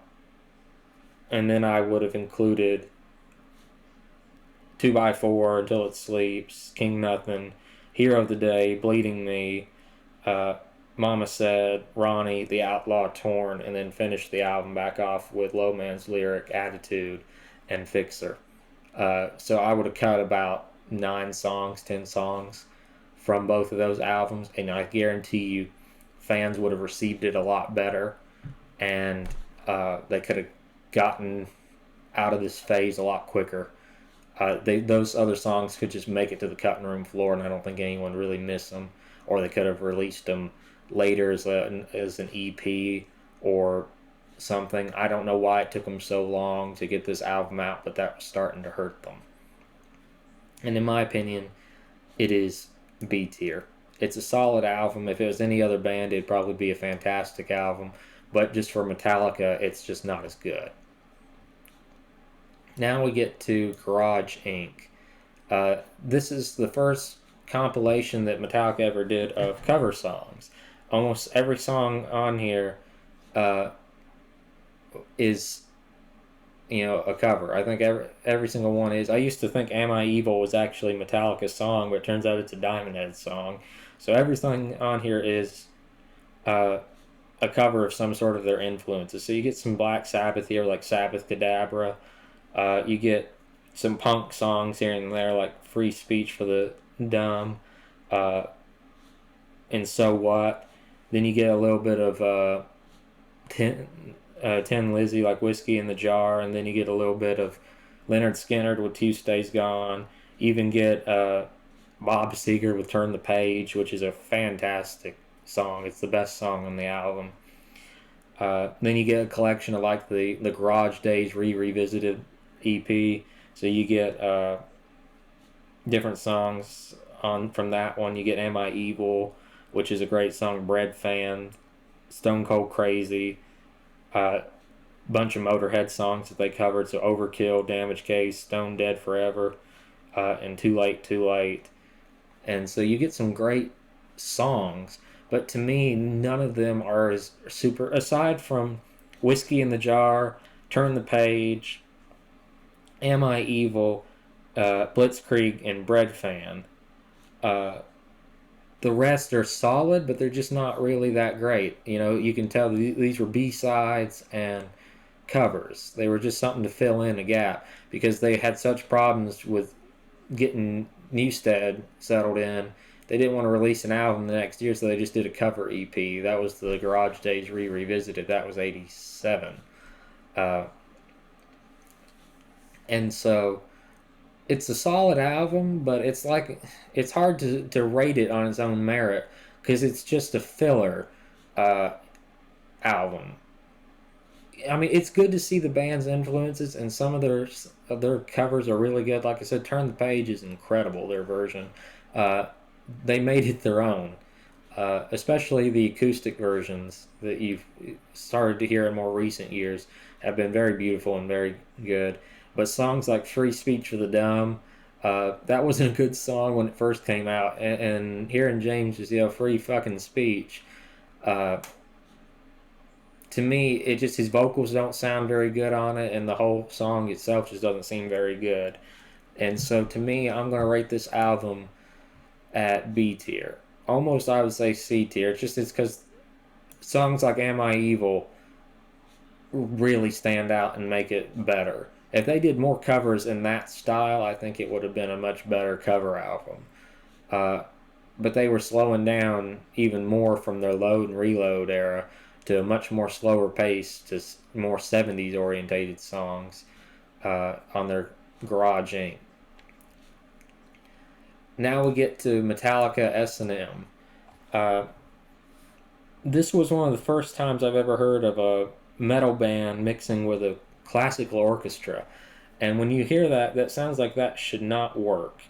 then I would have included 2x4, Until It Sleeps, King Nothing, Hero of the Day, Bleeding Me, Mama Said, Ronnie, The Outlaw Torn, and then finish the album back off with Low Man's Lyric, Attitude, and Fixer. So I would have cut about 9 songs, 10 songs from both of those albums, and I guarantee you fans would have received it a lot better, and they could have gotten out of this phase a lot quicker. Those other songs could just make it to the cutting room floor, and I don't think anyone really missed them. Or they could have released them later as an EP or something. I don't know why it took them so long to get this album out, but that was starting to hurt them. And in my opinion, it is B tier. It's a solid album. If it was any other band, it'd probably be a fantastic album. But just for Metallica, it's just not as good. Now we get to Garage Inc. This is the first compilation that Metallica ever did of cover songs. Almost every song on here is a cover. I think every single one is. I used to think Am I Evil was actually Metallica's song, but it turns out it's a Diamond Head song. So everything on here is a cover of some sort of their influences. So you get some Black Sabbath here, like Sabbath Cadabra. You get some punk songs here and there, like Free Speech for the Dumb, and So What. Then you get a little bit of Tin Lizzy, like Whiskey in the Jar, and then you get a little bit of Leonard Skinner with Tuesday's Gone. You even get Bob Seger with Turn the Page, which is a fantastic song. It's the best song on the album. Then you get a collection of like the Garage Days Revisited EP. So you get different songs from that one. You get Am I Evil, which is a great song, Bread Fan, Stone Cold Crazy, bunch of Motorhead songs that they covered, so Overkill, Damage Case, Stone Dead Forever, and Too Late, Too Late. And so you get some great songs, but to me, none of them are as super, aside from Whiskey in the Jar, Turn the Page, Am I Evil, Blitzkrieg, and Bread Fan. The rest are solid, but they're just not really that great. You know, you can tell these were B-sides and covers. They were just something to fill in a gap because they had such problems with getting Newstead settled in. They didn't want to release an album the next year, so they just did a cover EP. That was the Garage Days Revisited. That was 87. Uh, and so it's a solid album, but it's hard to rate it on its own merit because it's just a filler uh, album. I mean, it's good to see the band's influences, and some of their covers are really good. Like I said, Turn the Page is incredible. Their version, uh, they made it their own. Especially the acoustic versions that you've started to hear in more recent years have been very beautiful and very good. But songs like Free Speech for the Dumb, that wasn't a good song when it first came out. And hearing James just yell free fucking speech, uh, to me, it just, his vocals don't sound very good on it, and the whole song itself just doesn't seem very good. And so to me, I'm going to rate this album at B tier. Almost, I would say C tier. It's because songs like Am I Evil really stand out and make it better. If they did more covers in that style, I think it would have been a much better cover album. Uh, but they were slowing down even more from their Load and Reload era to a much more slower pace to more 70s orientated songs on their Garage Inc. Now we get to Metallica S&M. Uh, this was one of the first times I've ever heard of a metal band mixing with a classical orchestra. And when you hear that, that sounds like that should not work.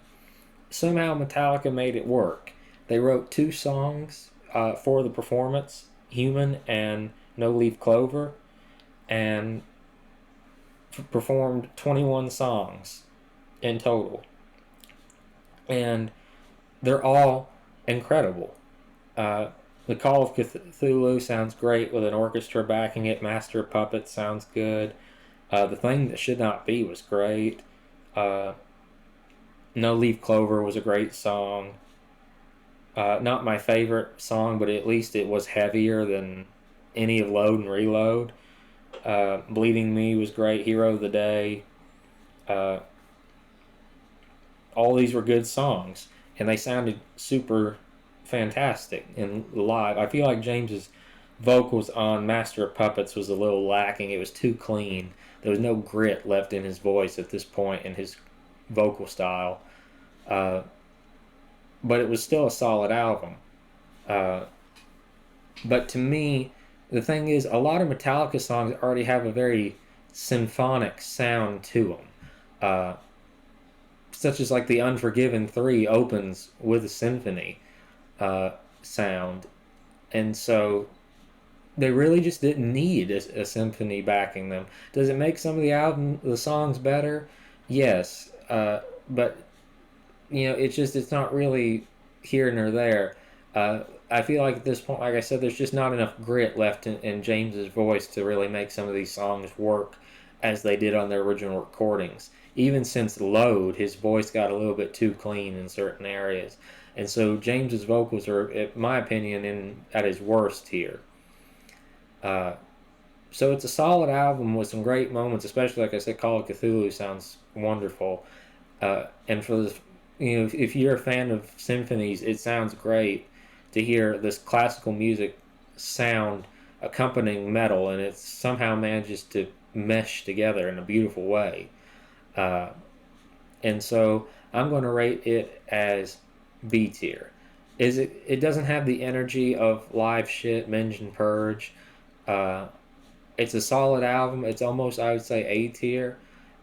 Somehow Metallica made it work. They wrote two songs for the performance, Human and No Leaf Clover, and performed 21 songs in total. And they're all incredible. The Call of Cthulhu sounds great with an orchestra backing it. Master of Puppets sounds good. The Thing That Should Not Be was great. No Leaf Clover was a great song. Not my favorite song, but at least it was heavier than any of Load and Reload. Bleeding Me was great. Hero of the Day. All these were good songs, and they sounded super fantastic in live. I feel like James's vocals on Master of Puppets was a little lacking. It was too clean. There was no grit left in his voice at this point in his vocal style. But it was still a solid album. But to me, the thing is, a lot of Metallica songs already have a very symphonic sound to them. Such as like the Unforgiven 3 opens with a symphony sound. And so they really just didn't need a symphony backing them. Does it make some of the songs better? Yes. But, you know, it's not really here nor there. I feel like at this point, like I said, there's just not enough grit left in James's voice to really make some of these songs work as they did on their original recordings. Even since Load, his voice got a little bit too clean in certain areas. And so James's vocals are, in my opinion, at his worst here. So it's a solid album with some great moments, especially, like I said, Call of Cthulhu sounds wonderful. And for this, you know, if you're a fan of symphonies, it sounds great to hear this classical music sound accompanying metal, and it somehow manages to mesh together in a beautiful way. And so I'm going to rate it as B tier. It doesn't have the energy of Live Shit, Minge and Purge. It's a solid album. It's almost, I would say, A tier.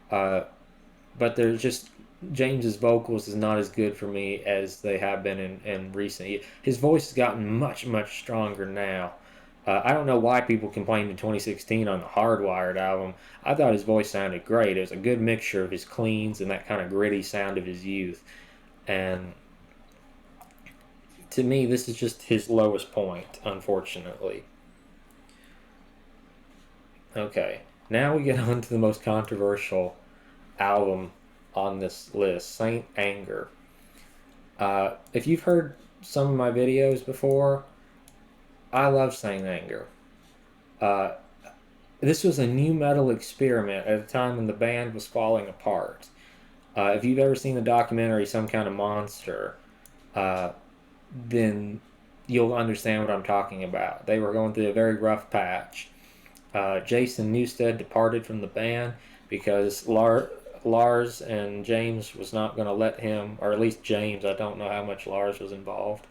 But there's just, James's vocals is not as good for me as they have been in recent years. His voice has gotten much, much stronger now. I don't know why people complained in 2016 on the Hardwired album. I thought his voice sounded great. It was a good mixture of his cleans and that kind of gritty sound of his youth. And to me, this is just his lowest point, unfortunately. Okay, now we get on to the most controversial album on this list, Saint Anger. If you've heard some of my videos before, I love Saint Anger. Uh, this was a new metal experiment at a time when the band was falling apart. If you've ever seen the documentary Some Kind of Monster, uh, then you'll understand what I'm talking about. They were going through a very rough patch. Jason Newsted departed from the band because Lars and James was not going to let him, or at least James, I don't know how much Lars was involved,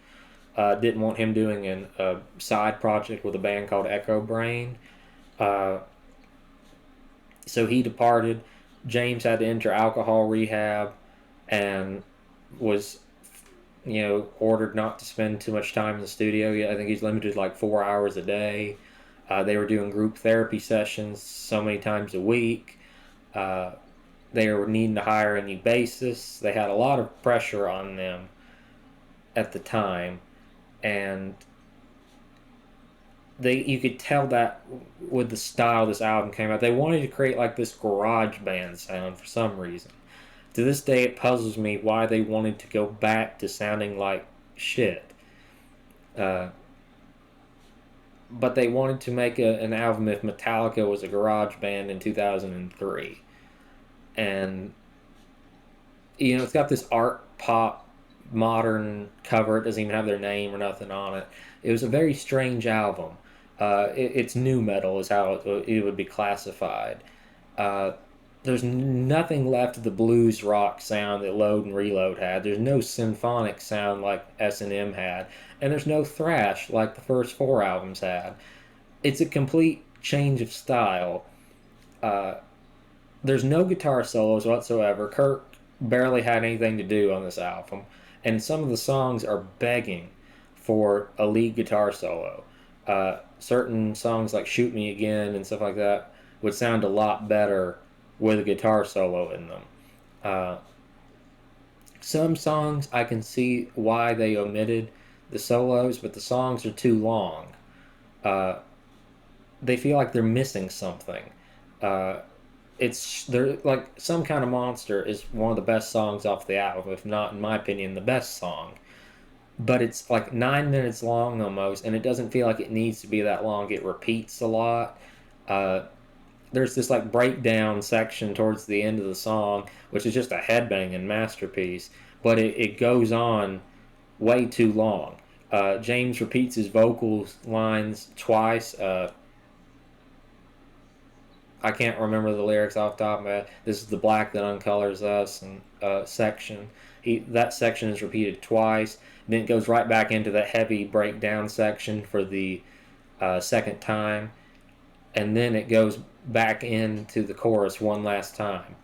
didn't want him doing a side project with a band called Echo Brain. Uh, so he departed. James had to enter alcohol rehab and was, ordered not to spend too much time in the studio. I think he's limited like 4 hours a day. They were doing group therapy sessions so many times a week. They were needing to hire a new bassist. They had a lot of pressure on them at the time, and you could tell that with the style this album came out. They wanted to create like this garage band sound for some reason. To this day, it puzzles me why they wanted to go back to sounding like shit. But they wanted to make an album if Metallica was a garage band in 2003. And, it's got this art pop modern cover. It doesn't even have their name or nothing on it. It was a very strange album. It's new metal is how it would be classified. There's nothing left of the blues rock sound that Load and Reload had. There's no symphonic sound like S&M had. And there's no thrash like the first 4 albums had. It's a complete change of style. There's no guitar solos whatsoever. Kirk barely had anything to do on this album. And some of the songs are begging for a lead guitar solo. Certain songs like Shoot Me Again and stuff like that would sound a lot better with a guitar solo in them. Some songs I can see why they omitted the solos, but the songs are too long. They feel like they're missing something. They're like Some Kind of Monster is one of the best songs off the album, if not, in my opinion, the best song. But it's like 9 minutes long almost, and it doesn't feel like it needs to be that long. It repeats a lot. There's this like breakdown section towards the end of the song, which is just a headbanging masterpiece, but it goes on way too long. James repeats his vocals lines twice. I can't remember the lyrics off the top of my head. This is the black that uncolors us and section. That section is repeated twice. Then it goes right back into that heavy breakdown section for the second time. And then it goes back into the chorus one last time.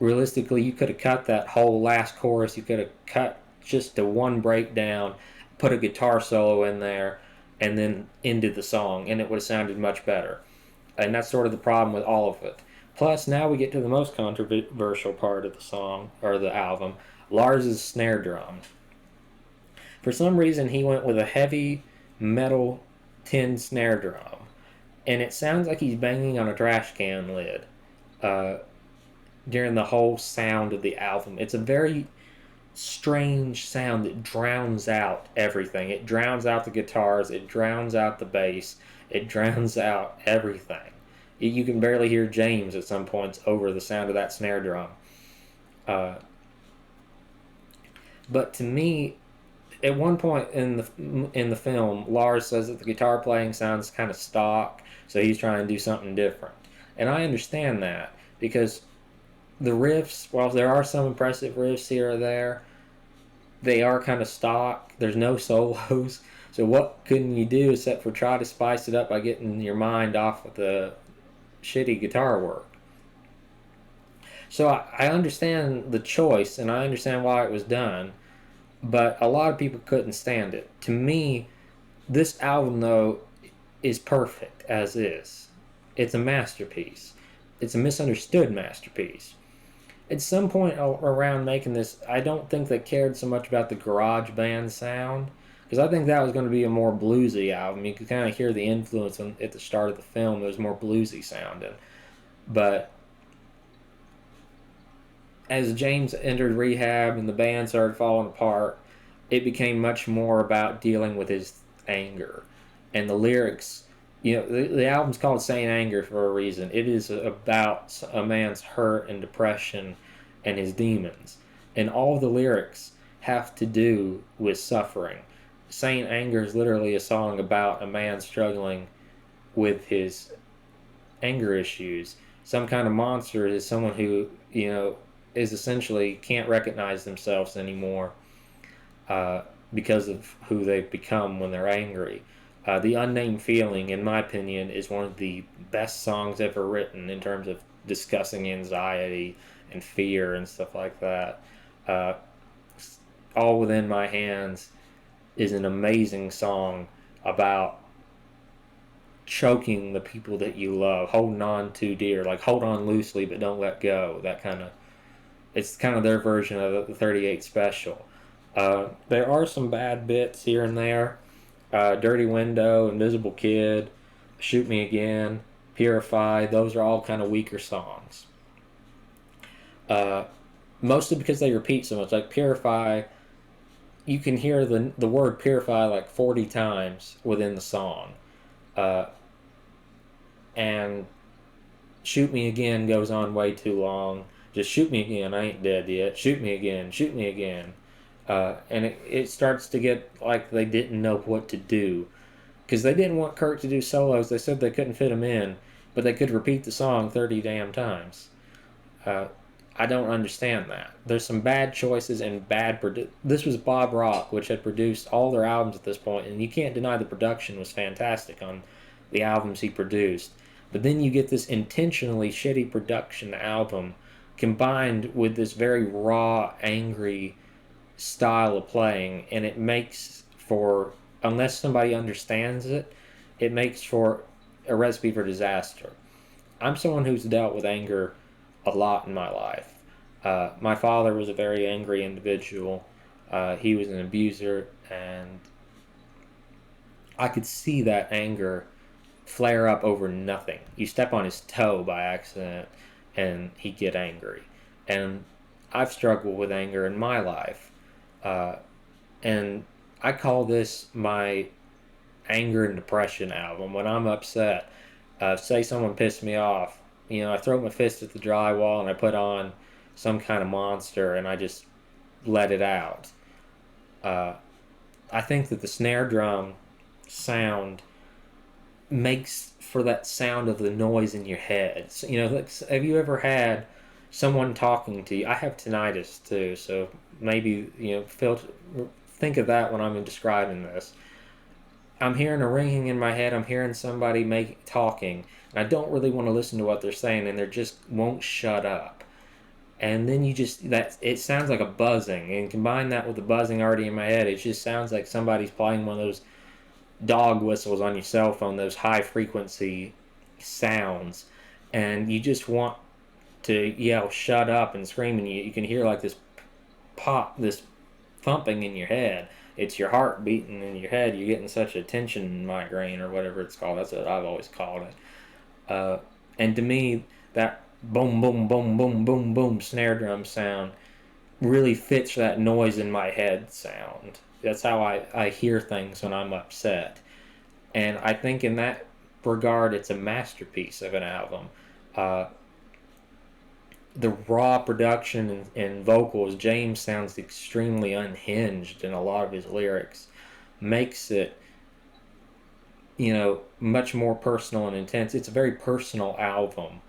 Realistically, you could have cut that whole last chorus. You could have cut just to one breakdown, put a guitar solo in there, and then ended the song, and it would have sounded much better. And that's sort of the problem with all of it. Plus, now we get to the most controversial part of the song, or the album, Lars's snare drum. For some reason, he went with a heavy metal tin snare drum. And it sounds like he's banging on a trash can lid during the whole sound of the album. It's a very strange sound that drowns out everything. It drowns out the guitars, it drowns out the bass, it drowns out everything. You can barely hear James at some points over the sound of that snare drum. But to me, at one point in the film, Lars says that the guitar playing sounds kind of stock, so he's trying to do something different. And I understand that, because the riffs, while there are some impressive riffs here or there, they are kind of stock. There's no solos. So what couldn't you do except for try to spice it up by getting your mind off of the shitty guitar work? So I understand the choice, and I understand why it was done, but a lot of people couldn't stand it. To me, this album, though, is perfect as is. It's a masterpiece. It's a misunderstood masterpiece. At some point around making this, I don't think they cared so much about the garage band sound, because I think that was going to be a more bluesy album. You could kind of hear the influence at the start of the film. It was more bluesy sounding. But as James entered rehab and the band started falling apart, it became much more about dealing with his anger. And the lyrics, the album's called Saint Anger for a reason. It is about a man's hurt and depression and his demons. And all the lyrics have to do with suffering. Saint Anger is literally a song about a man struggling with his anger issues. Some kind of monster is someone who, is essentially can't recognize themselves anymore because of who they've become when they're angry. The Unnamed Feeling, in my opinion, is one of the best songs ever written in terms of discussing anxiety and fear and stuff like that. Uh, All Within My Hands is an amazing song about choking the people that you love, holding on too dear, like hold on loosely but don't let go. That kind of, it's kind of their version of the 38 Special. There are some bad bits here and there. Dirty Window, Invisible Kid, Shoot Me Again, Purify, those are all kind of weaker songs. Mostly because they repeat so much. Like Purify, you can hear the word purify like 40 times within the song. And Shoot Me Again goes on way too long. Just shoot me again, I ain't dead yet. Shoot me again, shoot me again. And it starts to get like they didn't know what to do. Because they didn't want Kurt to do solos. They said they couldn't fit him in, but they could repeat the song 30 damn times. Uh, I don't understand that. There's some bad choices and bad this was Bob Rock, which had produced all their albums at this point, and you can't deny the production was fantastic on the albums he produced. But then you get this intentionally shitty production album combined with this very raw, angry style of playing, and it makes for, unless somebody understands it, it makes for a recipe for disaster. I'm someone who's dealt with anger a lot in my life. My father was a very angry individual. He was an abuser, and I could see that anger flare up over nothing. You step on his toe by accident, and he'd get angry. And I've struggled with anger in my life. And I call this my anger and depression album. When I'm upset, say someone pissed me off, I throw my fist at the drywall and I put on some kind of monster and I just let it out. I think that the snare drum sound makes for that sound of the noise in your head. So, have you ever had someone talking to you? I have tinnitus too, so maybe think of that when I'm describing this. I'm hearing a ringing in my head. I'm hearing somebody talking, and I don't really want to listen to what they're saying, and they just won't shut up. And then it sounds like a buzzing, and combine that with the buzzing already in my head, it just sounds like somebody's playing one of those dog whistles on your cell phone, those high frequency sounds, and you just want to yell shut up and scream, and you can hear like this pop, this thumping in your head. It's your heart beating in your head. You're getting such a tension migraine or whatever it's called. That's what I've always called it. And to me, that boom, boom, boom, boom, boom, boom snare drum sound really fits that noise in my head sound. That's how I hear things when I'm upset. And I think in that regard, it's a masterpiece of an album. The raw production and vocals, James sounds extremely unhinged in a lot of his lyrics, makes it, much more personal and intense. It's a very personal album.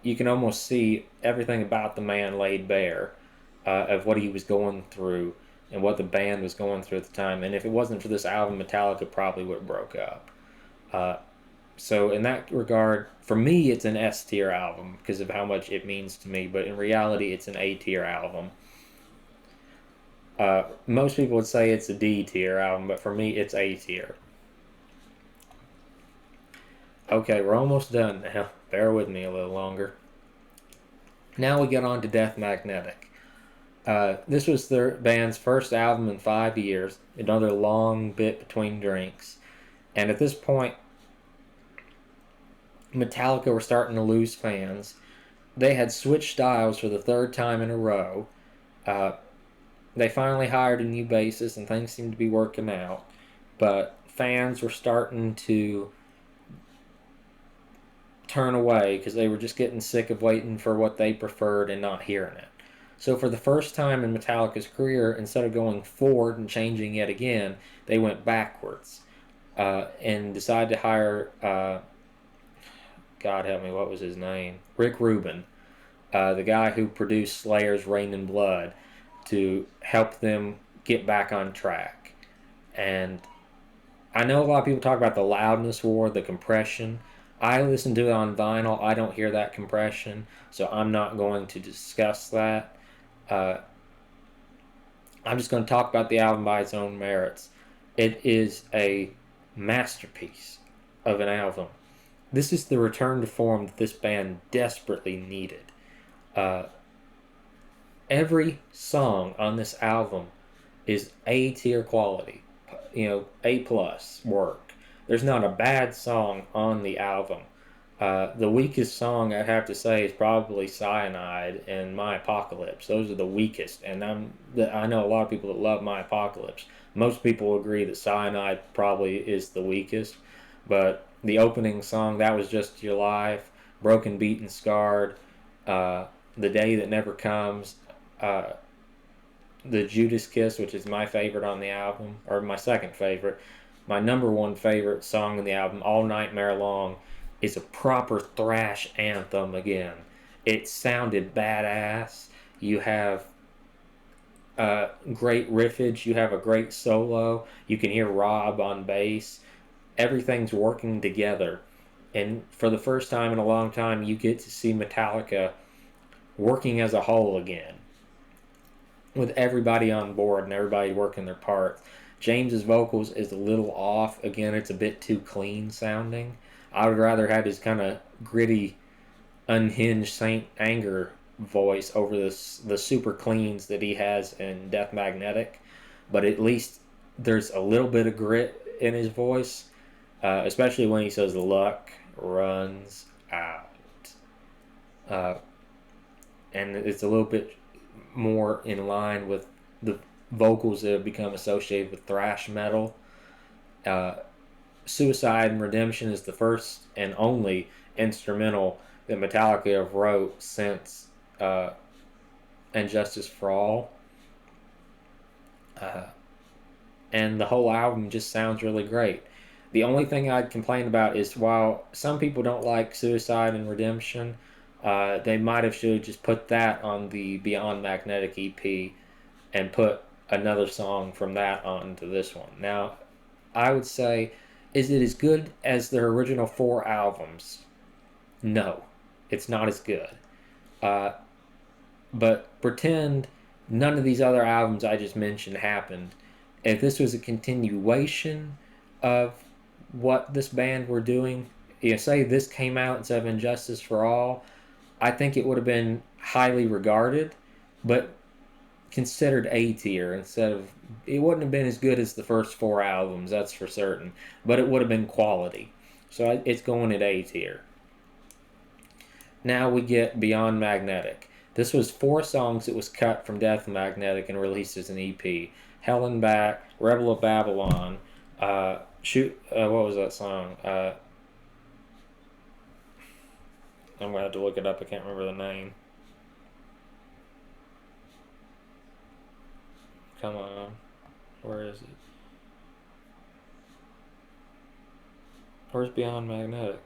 You can almost see everything about the man laid bare, of what he was going through and what the band was going through at the time. And if it wasn't for this album, Metallica probably would have broke up. So in that regard, for me, it's an S tier album because of how much it means to me. But in reality, it's an A tier album. Most people would say it's a D tier album, but for me, it's A tier. Okay, we're almost done now. Bear with me a little longer. Now we get on to Death Magnetic. This was their band's first album in 5 years, another long bit between drinks. And at this point, Metallica were starting to lose fans. They had switched styles for the third time in a row. They finally hired a new bassist, and things seemed to be working out. But fans were starting to turn away because they were just getting sick of waiting for what they preferred and not hearing it. So for the first time in Metallica's career, instead of going forward and changing yet again, they went backwards and decided to hire, God help me, what was his name? Rick Rubin, the guy who produced Slayer's Rain and Blood, to help them get back on track. And I know a lot of people talk about the loudness war, the compression. I listen to it on vinyl. I don't hear that compression, so I'm not going to discuss that. Uh, I'm just going to talk about the album by its own merits. It is a masterpiece of an album. This is the return to form that this band desperately needed. Uh, every song on this album is A tier quality, A plus work. There's not a bad song on the album. The weakest song I'd have to say is probably Cyanide and My Apocalypse. Those are the weakest, and I know a lot of people that love My Apocalypse. Most people agree that Cyanide probably is the weakest, but the opening song, That Was Just Your Life, Broken, Beaten, Scarred, The Day That Never Comes, uh, the Judas Kiss, which is my favorite on the album, or my second favorite. My number one favorite song in the album, All Nightmare Long, is a proper thrash anthem again. It sounded badass. You have great riffage. You have a great solo. You can hear Rob on bass. Everything's working together. And for the first time in a long time, you get to see Metallica working as a whole again, with everybody on board and everybody working their part. James's vocals is a little off. Again, it's a bit too clean sounding. I would rather have his kind of gritty, unhinged Saint Anger voice over the super cleans that he has in Death Magnetic. But at least there's a little bit of grit in his voice, especially when he says luck runs out. Uh, and it's a little bit more in line with the vocals that have become associated with thrash metal. Uh, Suicide and Redemption is the first and only instrumental that Metallica have wrote since And Justice for All. And the whole album just sounds really great. The only thing I'd complain about is while some people don't like Suicide and Redemption, they might have should have just put that on the Beyond Magnetic EP and put another song from that onto this one. Now, I would say, is it as good as their original 4 albums? No, it's not as good. But pretend none of these other albums I just mentioned happened. If this was a continuation of what this band were doing, say this came out instead of Injustice for All, I think it would have been highly regarded, but considered A tier instead of. It wouldn't have been as good as the first 4 albums, that's for certain, but it would have been quality. So it's going at A tier. Now we get Beyond Magnetic. This was 4 songs that was cut from Death Magnetic and released as an EP. Hell and Back, Rebel of Babylon, what was that song? I'm going to have to look it up, I can't remember the name. Come on. Where is it? Where's Beyond Magnetic?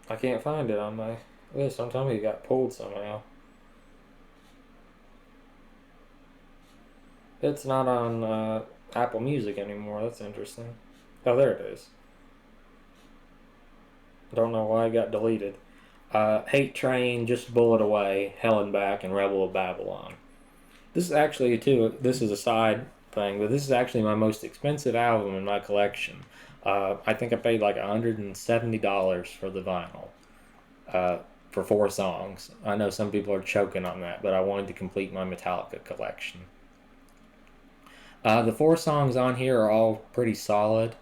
I can't find it on my list. I'm telling you, it got pulled somehow. It's not on Apple Music anymore. That's interesting. Oh, there it is. Don't know why it got deleted. Hate Train, Just Bullet Away, Hell and Back, and Rebel of Babylon. This is actually, too, this is a side thing, but this is actually my most expensive album in my collection. I think I paid like $170 for the vinyl. for 4 songs. I know some people are choking on that, but I wanted to complete my Metallica collection. The 4 songs on here are all pretty solid,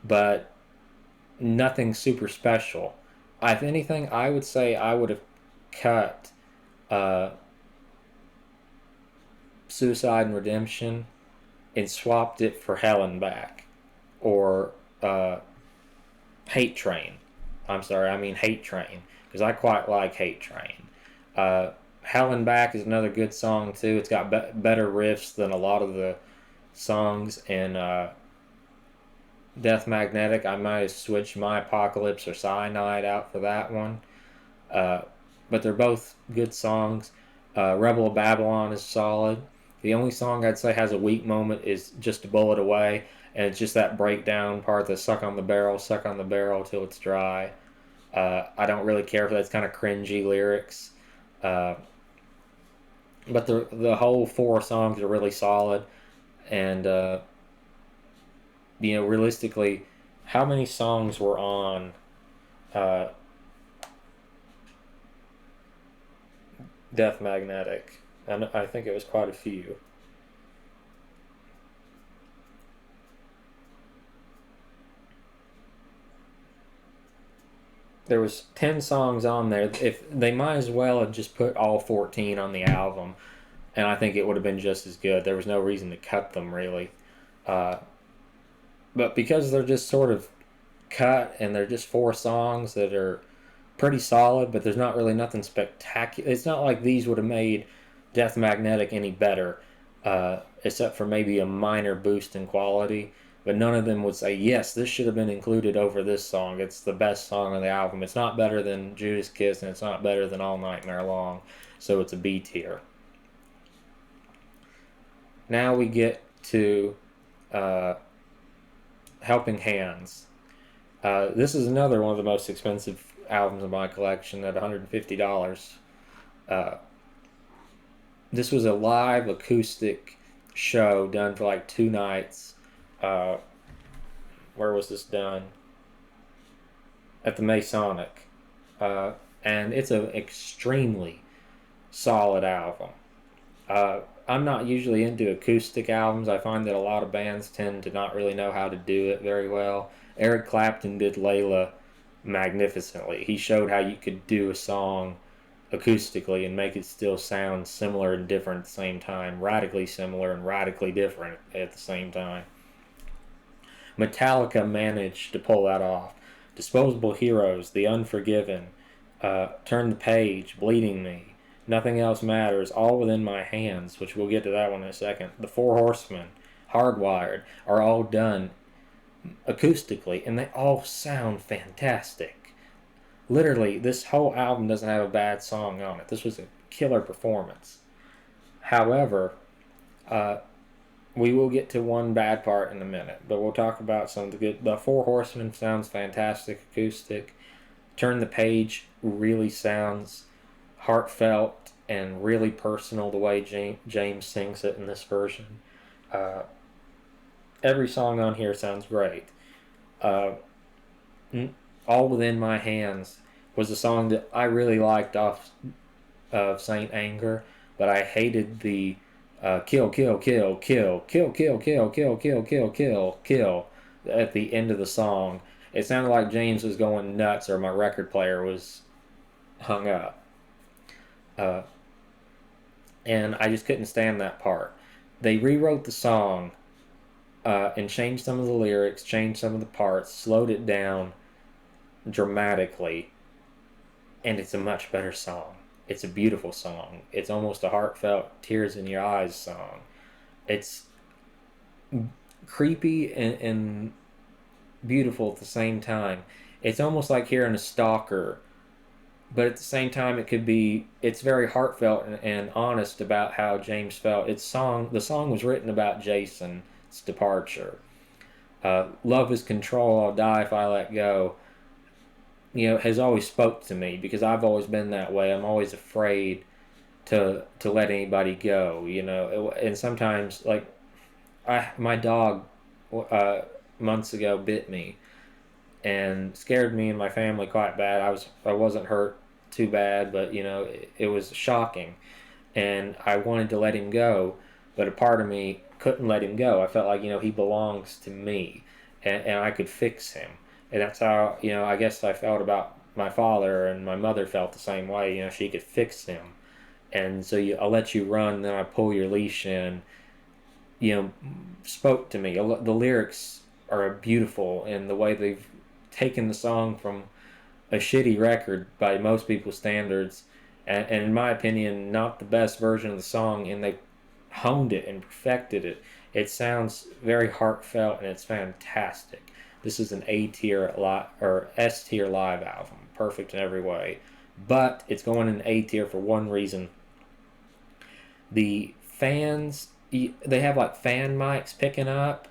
but nothing super special. If anything, I would say I would have cut Suicide and Redemption and swapped it for Hell and Back, or Hate Train. I'm sorry, I mean Hate Train, because I quite like Hate Train. Hell and Back is another good song too. It's got better riffs than a lot of the songs in Death Magnetic. I might have switched My Apocalypse or Cyanide out for that one. But they're both good songs. Rebel of Babylon is solid. The only song I'd say has a weak moment is Just a Bullet Away, and it's just that breakdown part, the suck on the barrel till it's dry. I don't really care for that. It's kind of cringy lyrics. But the whole 4 songs are really solid. And, realistically, how many songs were on Death Magnetic? And I think it was quite a few. There was 10 songs on there. If they might as well have just put all 14 on the album, and I think it would have been just as good. There was no reason to cut them, really. But because they're just sort of cut, and they're just 4 songs that are pretty solid, but there's not really nothing spectacular. It's not like these would have made Death Magnetic any better, except for maybe a minor boost in quality. But none of them would say, yes, this should have been included over this song. It's the best song on the album. It's not better than Judas Kiss, and it's not better than All Nightmare Long. So it's a B tier. Now we get to Helping Hands. This is another one of the most expensive albums in my collection at $150. This was a live acoustic show done for like 2 nights. Where was this done? At the Masonic. And it's an extremely solid album. I'm not usually into acoustic albums. I find that a lot of bands tend to not really know how to do it very well. Eric Clapton did Layla magnificently. He showed how you could do a song acoustically and make it still sound similar and different at the same time. Radically similar and radically different at the same time. Metallica managed to pull that off. Disposable Heroes, The Unforgiven, Turn the Page, Bleeding Me, Nothing Else Matters, All Within My Hands, which we'll get to that one in a second. The Four Horsemen, Hardwired, are all done acoustically, and they all sound fantastic. Literally, this whole album doesn't have a bad song on it. This was a killer performance. However, we will get to one bad part in a minute, but we'll talk about some of the good. The Four Horsemen sounds fantastic acoustic. Turn the Page really sounds heartfelt and really personal the way James sings it in this version. Every song on here sounds great. All Within My Hands was a song that I really liked off of Saint Anger, but I hated the kill, kill, kill, kill, kill, kill, kill, kill, kill, kill, kill, kill at the end of the song. It sounded like James was going nuts, or my record player was hung up. And I just couldn't stand that part. They rewrote the song and changed some of the lyrics, changed some of the parts, slowed it down dramatically, and it's a much better song. It's a beautiful song. It's almost a heartfelt, tears in your eyes song. It's creepy and beautiful at the same time. It's almost like hearing a stalker, but at the same time it's very heartfelt and honest about how James felt. The song was written about Jason's departure. Love is control, I'll die if I let go, has always spoke to me, because I've always been that way. I'm always afraid to let anybody go, and sometimes, like, my dog months ago bit me and scared me and my family quite bad. I wasn't hurt too bad, but it was shocking, and I wanted to let him go, but a part of me couldn't let him go. I felt like he belongs to me, and I could fix him, and that's how I guess I felt about my father, and my mother felt the same way. She could fix him, and so I'll let you run, then I pull your leash in. Spoke to me. The lyrics are beautiful, and the way they've taken the song from a shitty record by most people's standards, and in my opinion, not the best version of the song, and they honed it and perfected it. It sounds very heartfelt, and it's fantastic. This is an A tier or S tier live album, perfect in every way, but it's going in A tier for one reason. The fans, they have like fan mics picking up,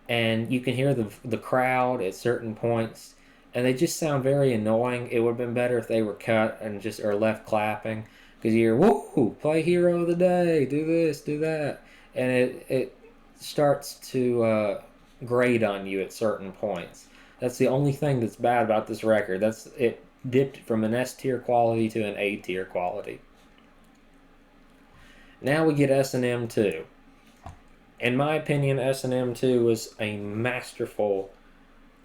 and you can hear the crowd at certain points, and they just sound very annoying. It would have been better if they were cut and just or left clapping, because you hear, woo, play Hero of the Day, do this, do that, and it starts to grate on you at certain points. That's the only thing that's bad about this record. It dipped from an S tier quality to an A tier quality. Now we get S&M 2. In my opinion, S&M 2 was a masterful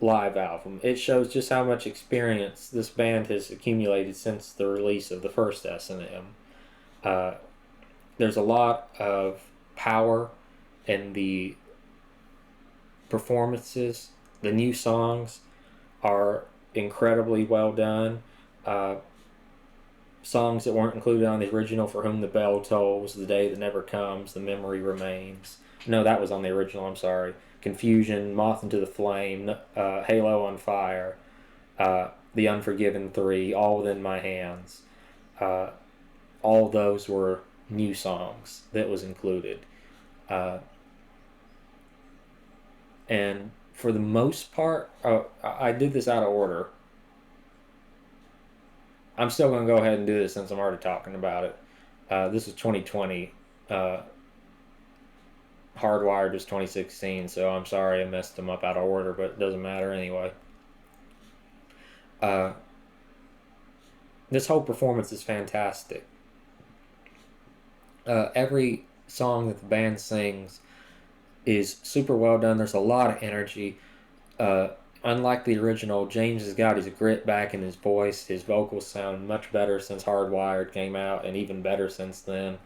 live album. It shows just how much experience this band has accumulated since the release of the first S&M. There's a lot of power in the performances. The new songs are incredibly well done. Songs that weren't included on the original: For Whom the Bell Tolls, The Day That Never Comes, The Memory Remains. No, that was on the original, I'm sorry. Confusion, Moth into the Flame, Halo on Fire, The Unforgiven 3, All Within My Hands. All those were new songs that was included. And for the most part, I did this out of order. I'm still going to go ahead and do this since I'm already talking about it. This is 2020. Hardwired was 2016, so I'm sorry I messed them up out of order, but it doesn't matter anyway. This whole performance is fantastic. Every song that the band sings is super well done. There's a lot of energy. Unlike the original, James has got his grit back in his voice. His vocals sound much better since Hardwired came out, and even better since then.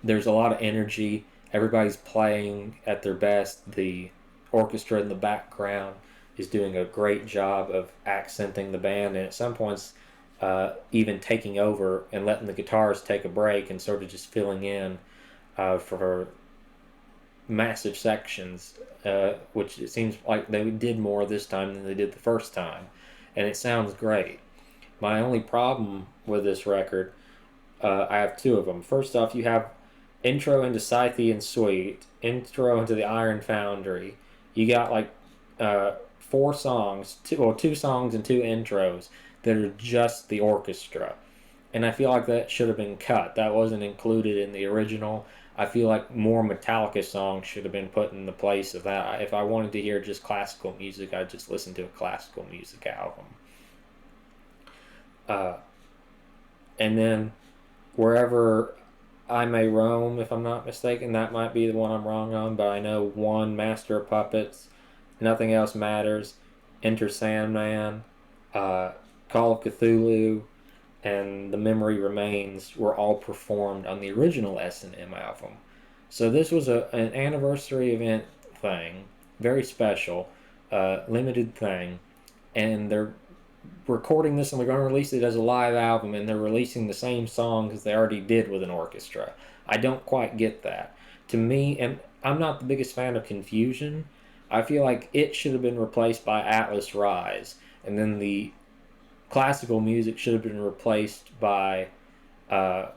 There's a lot of energy. Everybody's playing at their best. The orchestra in the background is doing a great job of accenting the band, and at some points even taking over and letting the guitars take a break and sort of just filling in for massive sections, which it seems like they did more this time than they did the first time, and it sounds great. My only problem with this record, I have two of them. First off, you have intro into Scythian Suite, intro into the Iron Foundry. You got like four songs, two songs and two intros that are just the orchestra, and I feel like that should have been cut. That wasn't included in the original. I feel like more Metallica songs should have been put in the place of that. If I wanted to hear just classical music, I'd just listen to a classical music album. And then Wherever I May Roam, if I'm not mistaken, that might be the one I'm wrong on, but I know one, Master of Puppets, Nothing Else Matters, Enter Sandman, Call of Cthulhu, and The Memory Remains were all performed on the original S&M album. So this was an anniversary event thing, very special, limited thing, and they're recording this and they're going to release it as a live album, and they're releasing the same songs as they already did with an orchestra. I don't quite get that. To me, and I'm not the biggest fan of Confusion, I feel like it should have been replaced by Atlas Rise, and then the classical music should have been replaced by at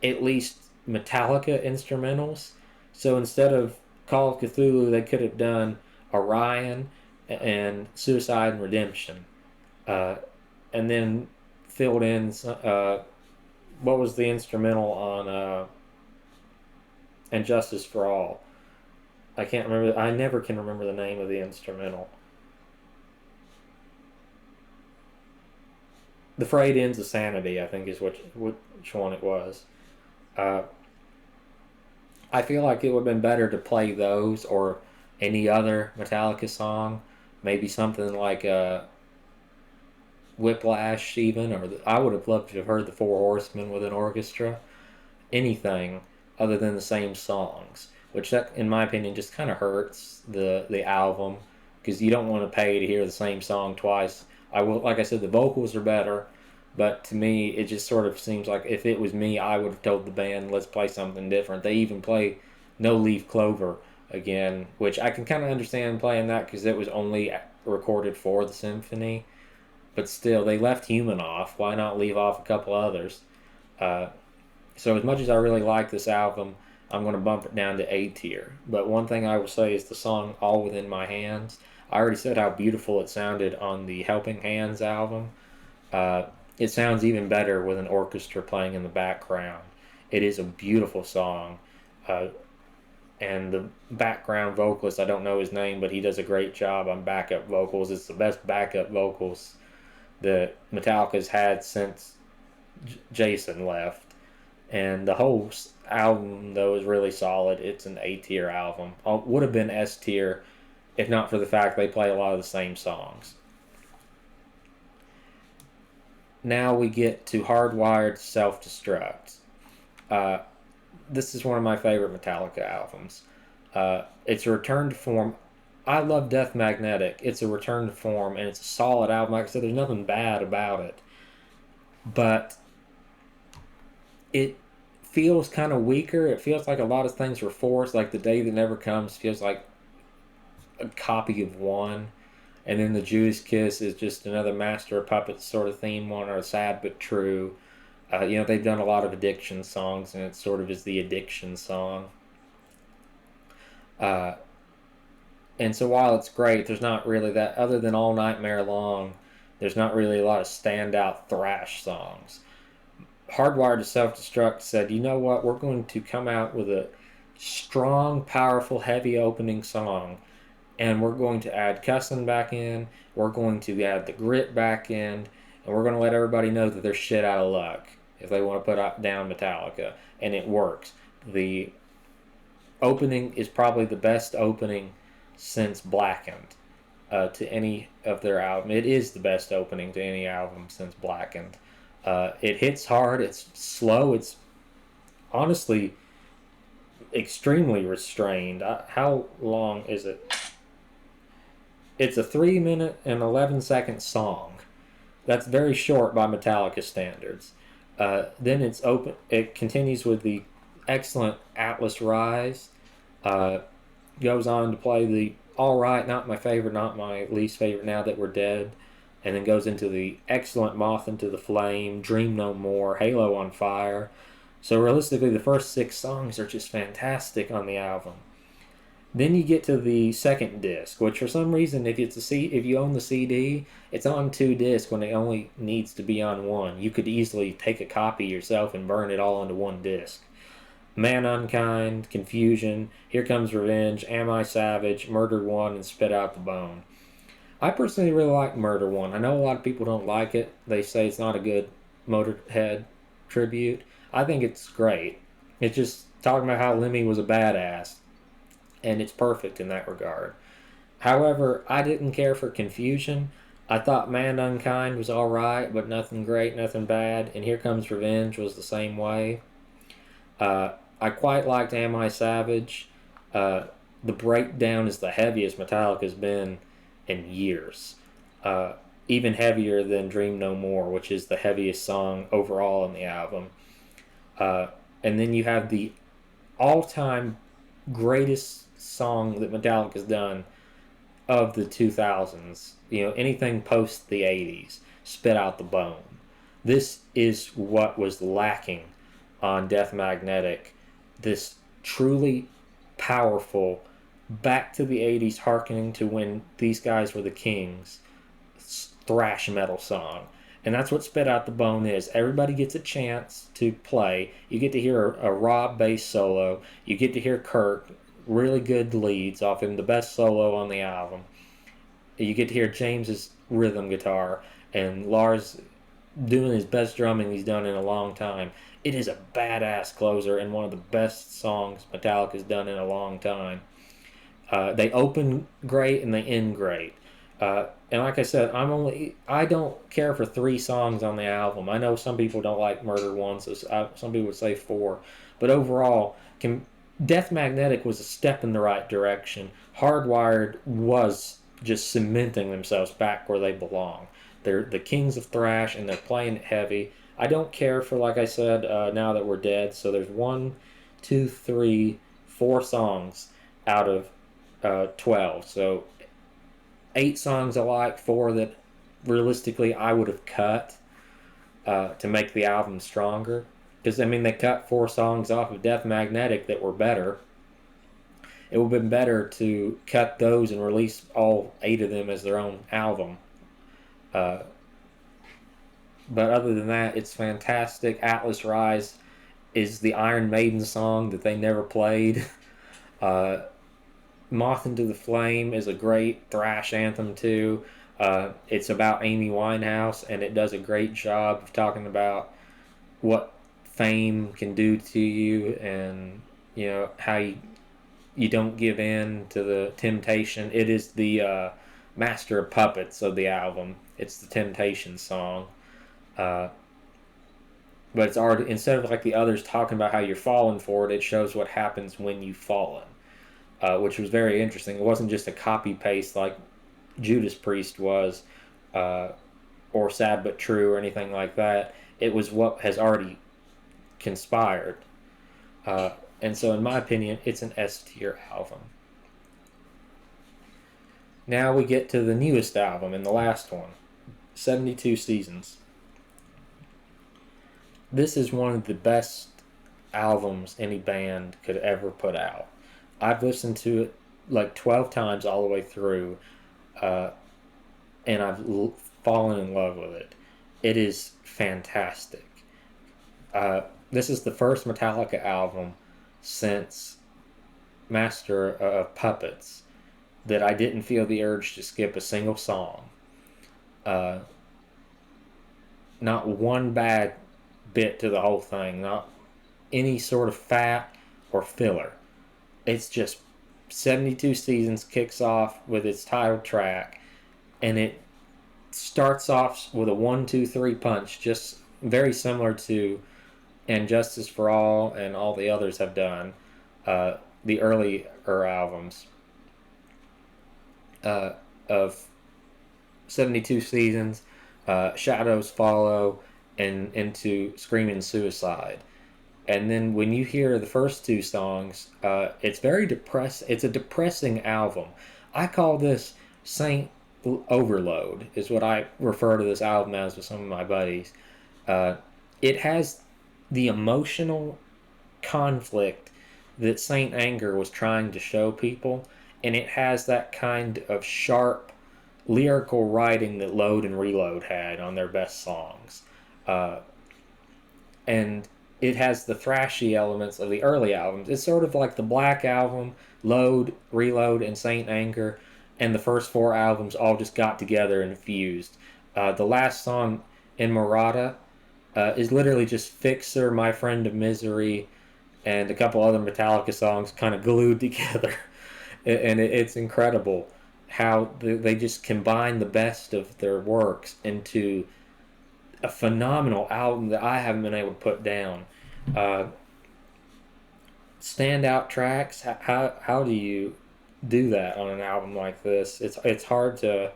least Metallica instrumentals. So instead of Call of Cthulhu, they could have done Orion and Suicide and Redemption, and then filled in what was the instrumental on And Justice for All. I can't remember. I never can remember the name of the instrumental. The Frayed Ends of Sanity, I think, is which one it was. Uh, I feel like it would have been better to play those or any other Metallica song. Maybe something like Whiplash, even, or I would have loved to have heard the Four Horsemen with an orchestra. Anything other than the same songs, which that, in my opinion, just kind of hurts the album because you don't want to pay to hear the same song twice. I will, like I said, the vocals are better, but to me, it just sort of seems like if it was me, I would have told the band, let's play something different. They even play No Leaf Clover again, which I can kind of understand playing that because it was only recorded for the symphony. But still, they left Human off. Why not leave off a couple others? Uh, so as much as I really like this album, I'm going to bump it down to A tier. But one thing I will say is the song All Within My Hands. I already said how beautiful it sounded on the Helping Hands album. It sounds even better with an orchestra playing in the background. It is a beautiful song. Uh, and the background vocalist, I don't know his name, but he does a great job on backup vocals. It's the best backup vocals that Metallica's had since Jason left. And the whole album, though, is really solid. It's an A tier album. Would have been S tier if not for the fact they play a lot of the same songs. Now we get to Hardwired Self Destruct. Uh, this is one of my favorite Metallica albums. It's a return to form. I love Death Magnetic. It's a return to form, and it's a solid album. Like I said, there's nothing bad about it. But it feels kind of weaker. It feels like a lot of things were forced. Like The Day That Never Comes feels like a copy of one. And then The Judas Kiss is just another Master of Puppets sort of theme one, or Sad But True. They've done a lot of addiction songs, and it sort of is the addiction song. Uh, and so while it's great, there's not really that, other than All Nightmare Long, there's not really a lot of standout thrash songs. Hardwired to Self Destruct said, you know what, we're going to come out with a strong, powerful, heavy opening song, and we're going to add cussing back in, we're going to add the grit back in, and we're going to let everybody know that they're shit out of luck if they want to put down Metallica. And it works. The opening is probably the best opening since Blackened to any of their album. It is the best opening to any album since Blackened. It hits hard. It's slow. It's honestly extremely restrained. How long is it? It's a 3 minute and 11-second song. That's very short by Metallica standards. Then it's open. It continues with the excellent Atlas Rise. Goes on to play the all right, not my favorite, not my least favorite, Now That We're Dead, and then goes into the excellent Moth into the Flame, Dream No More, Halo on Fire. So realistically, the first 6 songs are just fantastic on the album. Then you get to the second disc, which for some reason, if you own the CD, it's on 2 discs when it only needs to be on 1. You could easily take a copy yourself and burn it all onto 1 disc. Man Unkind, Confusion, Here Comes Revenge, Am I Savage, Murder One, and Spit Out the Bone. I personally really like Murder One. I know a lot of people don't like it. They say it's not a good Motorhead tribute. I think it's great. It's just talking about how Lemmy was a badass, and it's perfect in that regard. However, I didn't care for Confusion. I thought Man Unkind was alright, but nothing great, nothing bad, and Here Comes Revenge was the same way. I quite liked Am I Savage. The breakdown is the heaviest Metallica's been in years. Even heavier than Dream No More, which is the heaviest song overall on the album. And then you have the all-time greatest song that Metallica's done of the 2000s. Anything post the 80s. Spit Out the Bone. This is what was lacking on Death Magnetic. This truly powerful, back to the 80s, harkening to when these guys were the kings, thrash metal song. And that's what Spit Out the Bone is. Everybody gets a chance to play. You get to hear a raw bass solo. You get to hear Kurt, really good leads off him, the best solo on the album. You get to hear James's rhythm guitar and Lars doing his best drumming he's done in a long time. It is a badass closer and one of the best songs Metallica's done in a long time. They open great and they end great. And like I said, I don't care for 3 songs on the album. I know some people don't like Murder One, so some people would say 4. But overall, Death Magnetic was a step in the right direction. Hardwired was just cementing themselves back where they belong. They're the kings of thrash and they're playing it heavy. I don't care for, like I said, Now That We're Dead. So there's 1, 2, 3, 4 songs out of 12. So 8 songs I like, 4 that realistically I would have cut to make the album stronger. Because, I mean, they cut 4 songs off of Death Magnetic that were better. It would have been better to cut those and release all 8 of them as their own album. But other than that, it's fantastic. Atlas Rise is the Iron Maiden song that they never played. Moth into the Flame is a great thrash anthem too. It's about Amy Winehouse, and it does a great job of talking about what fame can do to you, and how you don't give in to the temptation. It is the Master of Puppets of the album. It's the Temptation song. But it's already, instead of like the others talking about how you're falling for it, it shows what happens when you've fallen. Which was very interesting. It wasn't just a copy paste like Judas Priest was, or Sad But True, or anything like that. It was what has already conspired. And so, in my opinion, it's an S tier album. Now we get to the newest album and the last one, 72 Seasons. This is one of the best albums any band could ever put out. I've listened to it like 12 times all the way through, and I've fallen in love with it. It is fantastic. This is the first Metallica album since Master of Puppets that I didn't feel the urge to skip a single song. Not one bad bit to the whole thing, not any sort of fat or filler. It's just 72 Seasons kicks off with its title track, and it starts off with a 1, 2, 3 punch, just very similar to And Justice for All and all the others have done, the earlier albums of 72 Seasons, Shadows Follow, and into Screaming Suicide. And then when you hear the first 2 songs, it's very it's a depressing album. I call this Saint Overload, is what I refer to this album as with some of my buddies. It has the emotional conflict that Saint Anger was trying to show people, and it has that kind of sharp lyrical writing that Load and Reload had on their best songs. And it has the thrashy elements of the early albums. It's sort of like the Black Album, Load, Reload, and Saint Anger, and the first 4 albums all just got together and fused. The last song, Inmorata, is literally just Fixer, My Friend of Misery, and a couple other Metallica songs kind of glued together. And it's incredible how they just combine the best of their works into a phenomenal album that I haven't been able to put down. Standout tracks. How do you do that on an album like this? It's hard to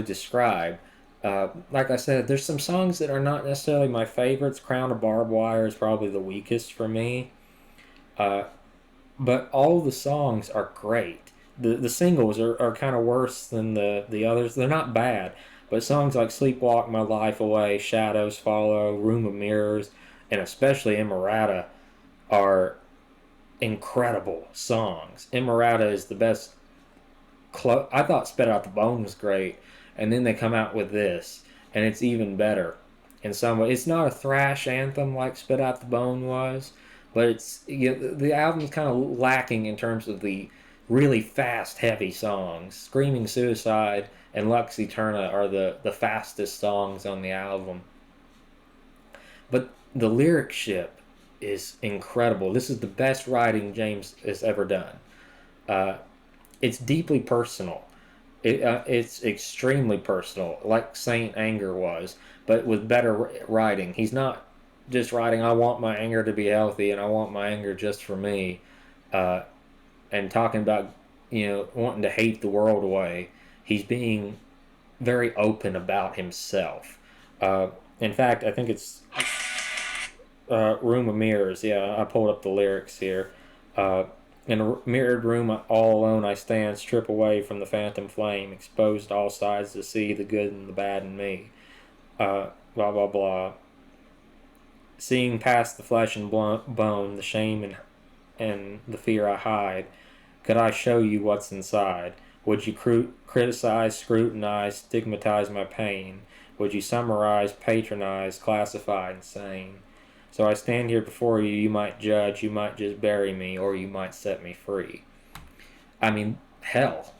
describe. Like I said, there's some songs that are not necessarily my favorites. Crown of Barbed Wire is probably the weakest for me. But all the songs are great. The singles are kind of worse than the others. They're not bad. But songs like Sleepwalk My Life Away, Shadows Follow, Room of Mirrors, and especially Inmorata are incredible songs. Inmorata is the best. I thought Spit Out the Bone was great, and then they come out with this, and it's even better. In some way, it's not a thrash anthem like Spit Out the Bone was, but it's the album's kind of lacking in terms of the really fast, heavy songs. Screaming Suicide and Lux Eterna are the fastest songs on the album. But the lyric ship is incredible. This is the best writing James has ever done. Uh, it's deeply personal. It's extremely personal, like Saint Anger was, but with better writing. He's not just writing, I want my anger to be healthy and I want my anger just for me, uh, and talking about, wanting to hate the world away. He's being very open about himself. In fact, I think it's Room of Mirrors. Yeah, I pulled up the lyrics here. In a mirrored room, all alone I stand, strip away from the phantom flame, exposed all sides to see the good and the bad in me. Blah, blah, blah. Seeing past the flesh and bone, the shame and the fear I hide, could I show you what's inside? Would you criticize, scrutinize, stigmatize my pain? Would you summarize, patronize, classify, insane? So I stand here before you, you might judge, you might just bury me, or you might set me free. I mean, hell,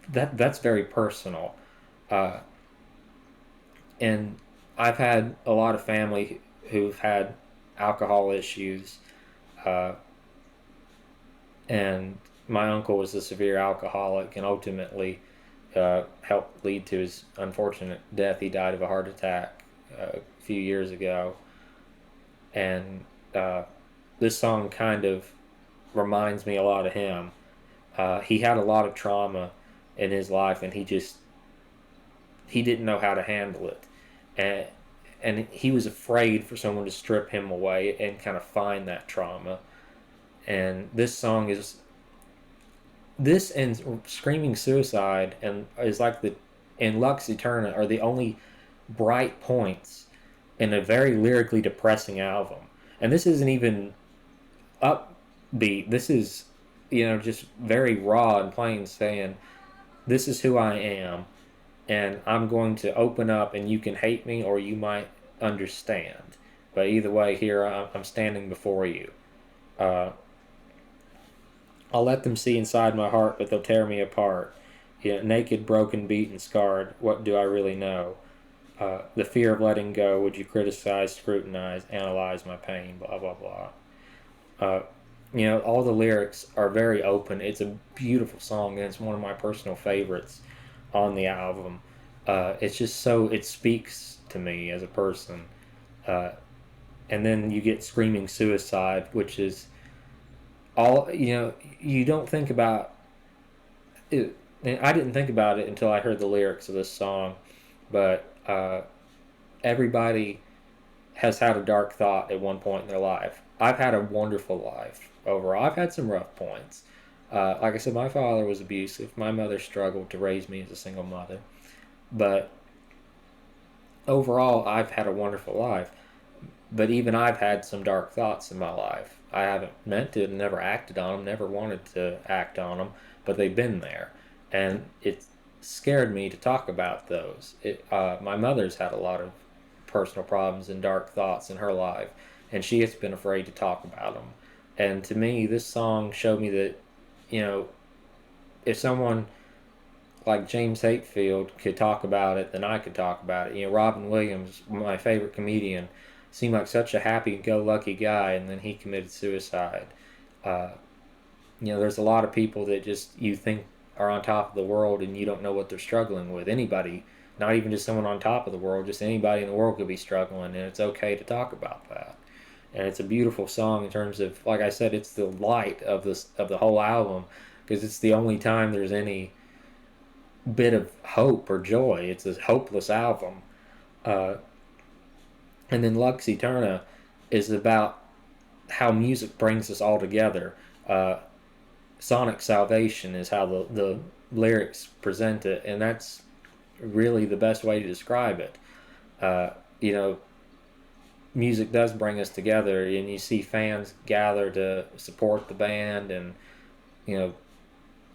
that's very personal. Uh, and I've had a lot of family who've had alcohol issues, and my uncle was a severe alcoholic and ultimately helped lead to his unfortunate death. He died of a heart attack a few years ago. And this song kind of reminds me a lot of him. He had a lot of trauma in his life, and he didn't know how to handle it, and he was afraid for someone to strip him away and kind of find that trauma. And this song and Screaming Suicide and is like and Lux Eterna are the only bright points in a very lyrically depressing album. And this isn't even upbeat. This is, just very raw and plain, saying, this is who I am, and I'm going to open up, and you can hate me or you might understand. But either way, here I'm standing before you. I'll let them see inside my heart, but they'll tear me apart. Naked, broken, beaten, scarred, what do I really know? The fear of letting go, would you criticize, scrutinize, analyze my pain, blah, blah, blah. All the lyrics are very open. It's a beautiful song, and it's one of my personal favorites on the album. It's just it speaks to me as a person. And then you get Screaming Suicide, which is all, you don't think about it. And I didn't think about it until I heard the lyrics of this song, but everybody has had a dark thought at one point in their life. I've had a wonderful life overall. I've had some rough points. Like I said, my father was abusive. My mother struggled to raise me as a single mother. But overall, I've had a wonderful life. But even I've had some dark thoughts in my life. I haven't meant to, never acted on them, never wanted to act on them, but they've been there. And it scared me to talk about those. My mother's had a lot of personal problems and dark thoughts in her life, and she has been afraid to talk about them. And to me, this song showed me that, if someone like James Hetfield could talk about it, then I could talk about it. Robin Williams, my favorite comedian, seemed like such a happy-go-lucky guy, and then he committed suicide. There's a lot of people that just you think are on top of the world, and you don't know what they're struggling with. Anybody, not even just someone on top of the world, just anybody in the world could be struggling, and it's okay to talk about that. And it's a beautiful song in terms of, like I said, it's the light of the whole album, because it's the only time there's any bit of hope or joy. It's a hopeless album. And then Lux Eterna is about how music brings us all together. Sonic Salvation is how the lyrics present it, and that's really the best way to describe it. Music does bring us together, and you see fans gather to support the band and,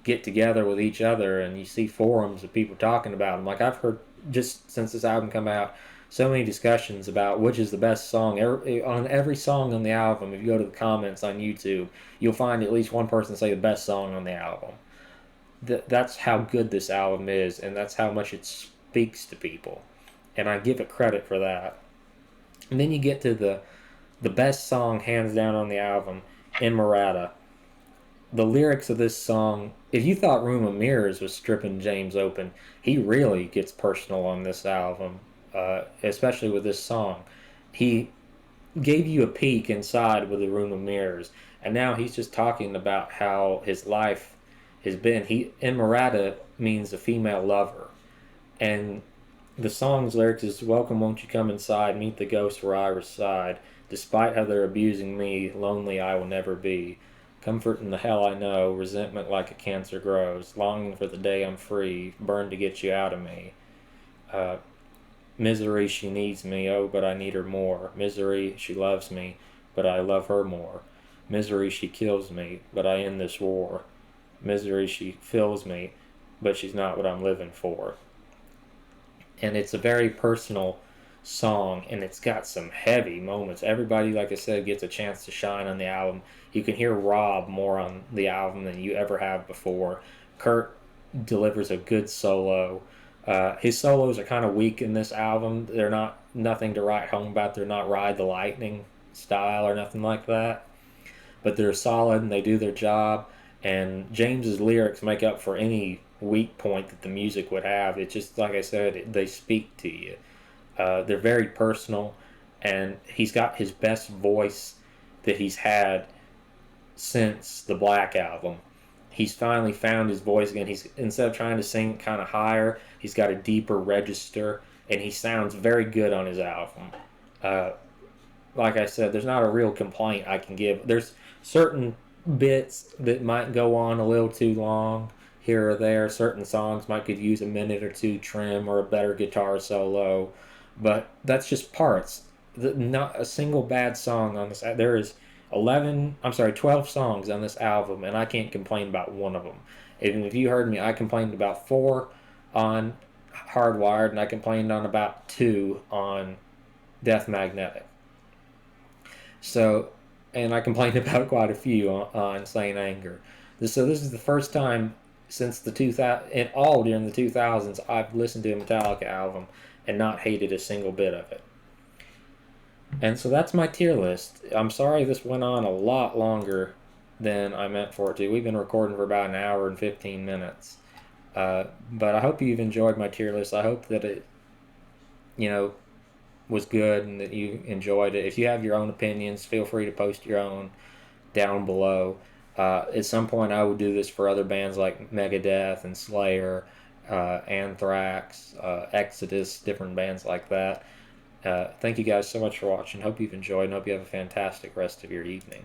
get together with each other, and you see forums of people talking about them. Like, I've heard, just since this album come out, so many discussions about which is the best song. On every song on the album, if you go to the comments on YouTube, you'll find at least one person say the best song on the album. that's how good this album is, and that's how much it speaks to people, and I give it credit for that. And then you get to the best song hands down on the album, Inmorata. The lyrics of this song, if you thought Room of Mirrors was stripping James open, he really gets personal on this album, especially with this song. He gave you a peek inside with the Room of Mirrors, and now he's just talking about how his life has been. Inmorata means a female lover, and the song's lyrics is "Welcome, won't you come inside? Meet the ghost where I reside. Despite how they're abusing me, lonely I will never be. Comfort in the hell I know, resentment like a cancer grows. Longing for the day I'm free, burn to get you out of me. Uh, Misery, she needs me, oh, but I need her more. Misery, she loves me, but I love her more. Misery, she kills me, but I end this war. Misery, she fills me, but she's not what I'm living for." And it's a very personal song, and it's got some heavy moments. Everybody, like I said, gets a chance to shine on the album. You can hear Rob more on the album than you ever have before. Kurt delivers a good solo. His solos are kind of weak in this album. They're not nothing to write home about. They're not Ride the Lightning style or nothing like that, but they're solid and they do their job. And James's lyrics make up for any weak point that the music would have. It's just like I said, they speak to you. They're very personal, and he's got his best voice that he's had since the Black Album. He's finally found his voice again. He's, instead of trying to sing kind of higher, he's got a deeper register, and he sounds very good on his album. Uh, like I said, there's not a real complaint I can give. There's certain bits that might go on a little too long here or there. Certain songs might could use a minute or two trim or a better guitar solo, but that's just parts. Not a single bad song on this. There is 12 songs on this album, and I can't complain about one of them. And if you heard me, I complained about 4 on Hardwired, and I complained on about 2 on Death Magnetic. So, and I complained about quite a few on Saint Anger. So this is the first time since the 2000, and all during the 2000s, I've listened to a Metallica album and not hated a single bit of it. And so that's my tier list. I'm sorry this went on a lot longer than I meant for it to. We've been recording for about an hour and 15 minutes. But I hope you've enjoyed my tier list. I hope that it, you know, was good and that you enjoyed it. If you have your own opinions, feel free to post your own down below. At some point, I will do this for other bands like Megadeth and Slayer, Anthrax, Exodus, different bands like that. Thank you guys so much for watching. Hope you've enjoyed and hope you have a fantastic rest of your evening.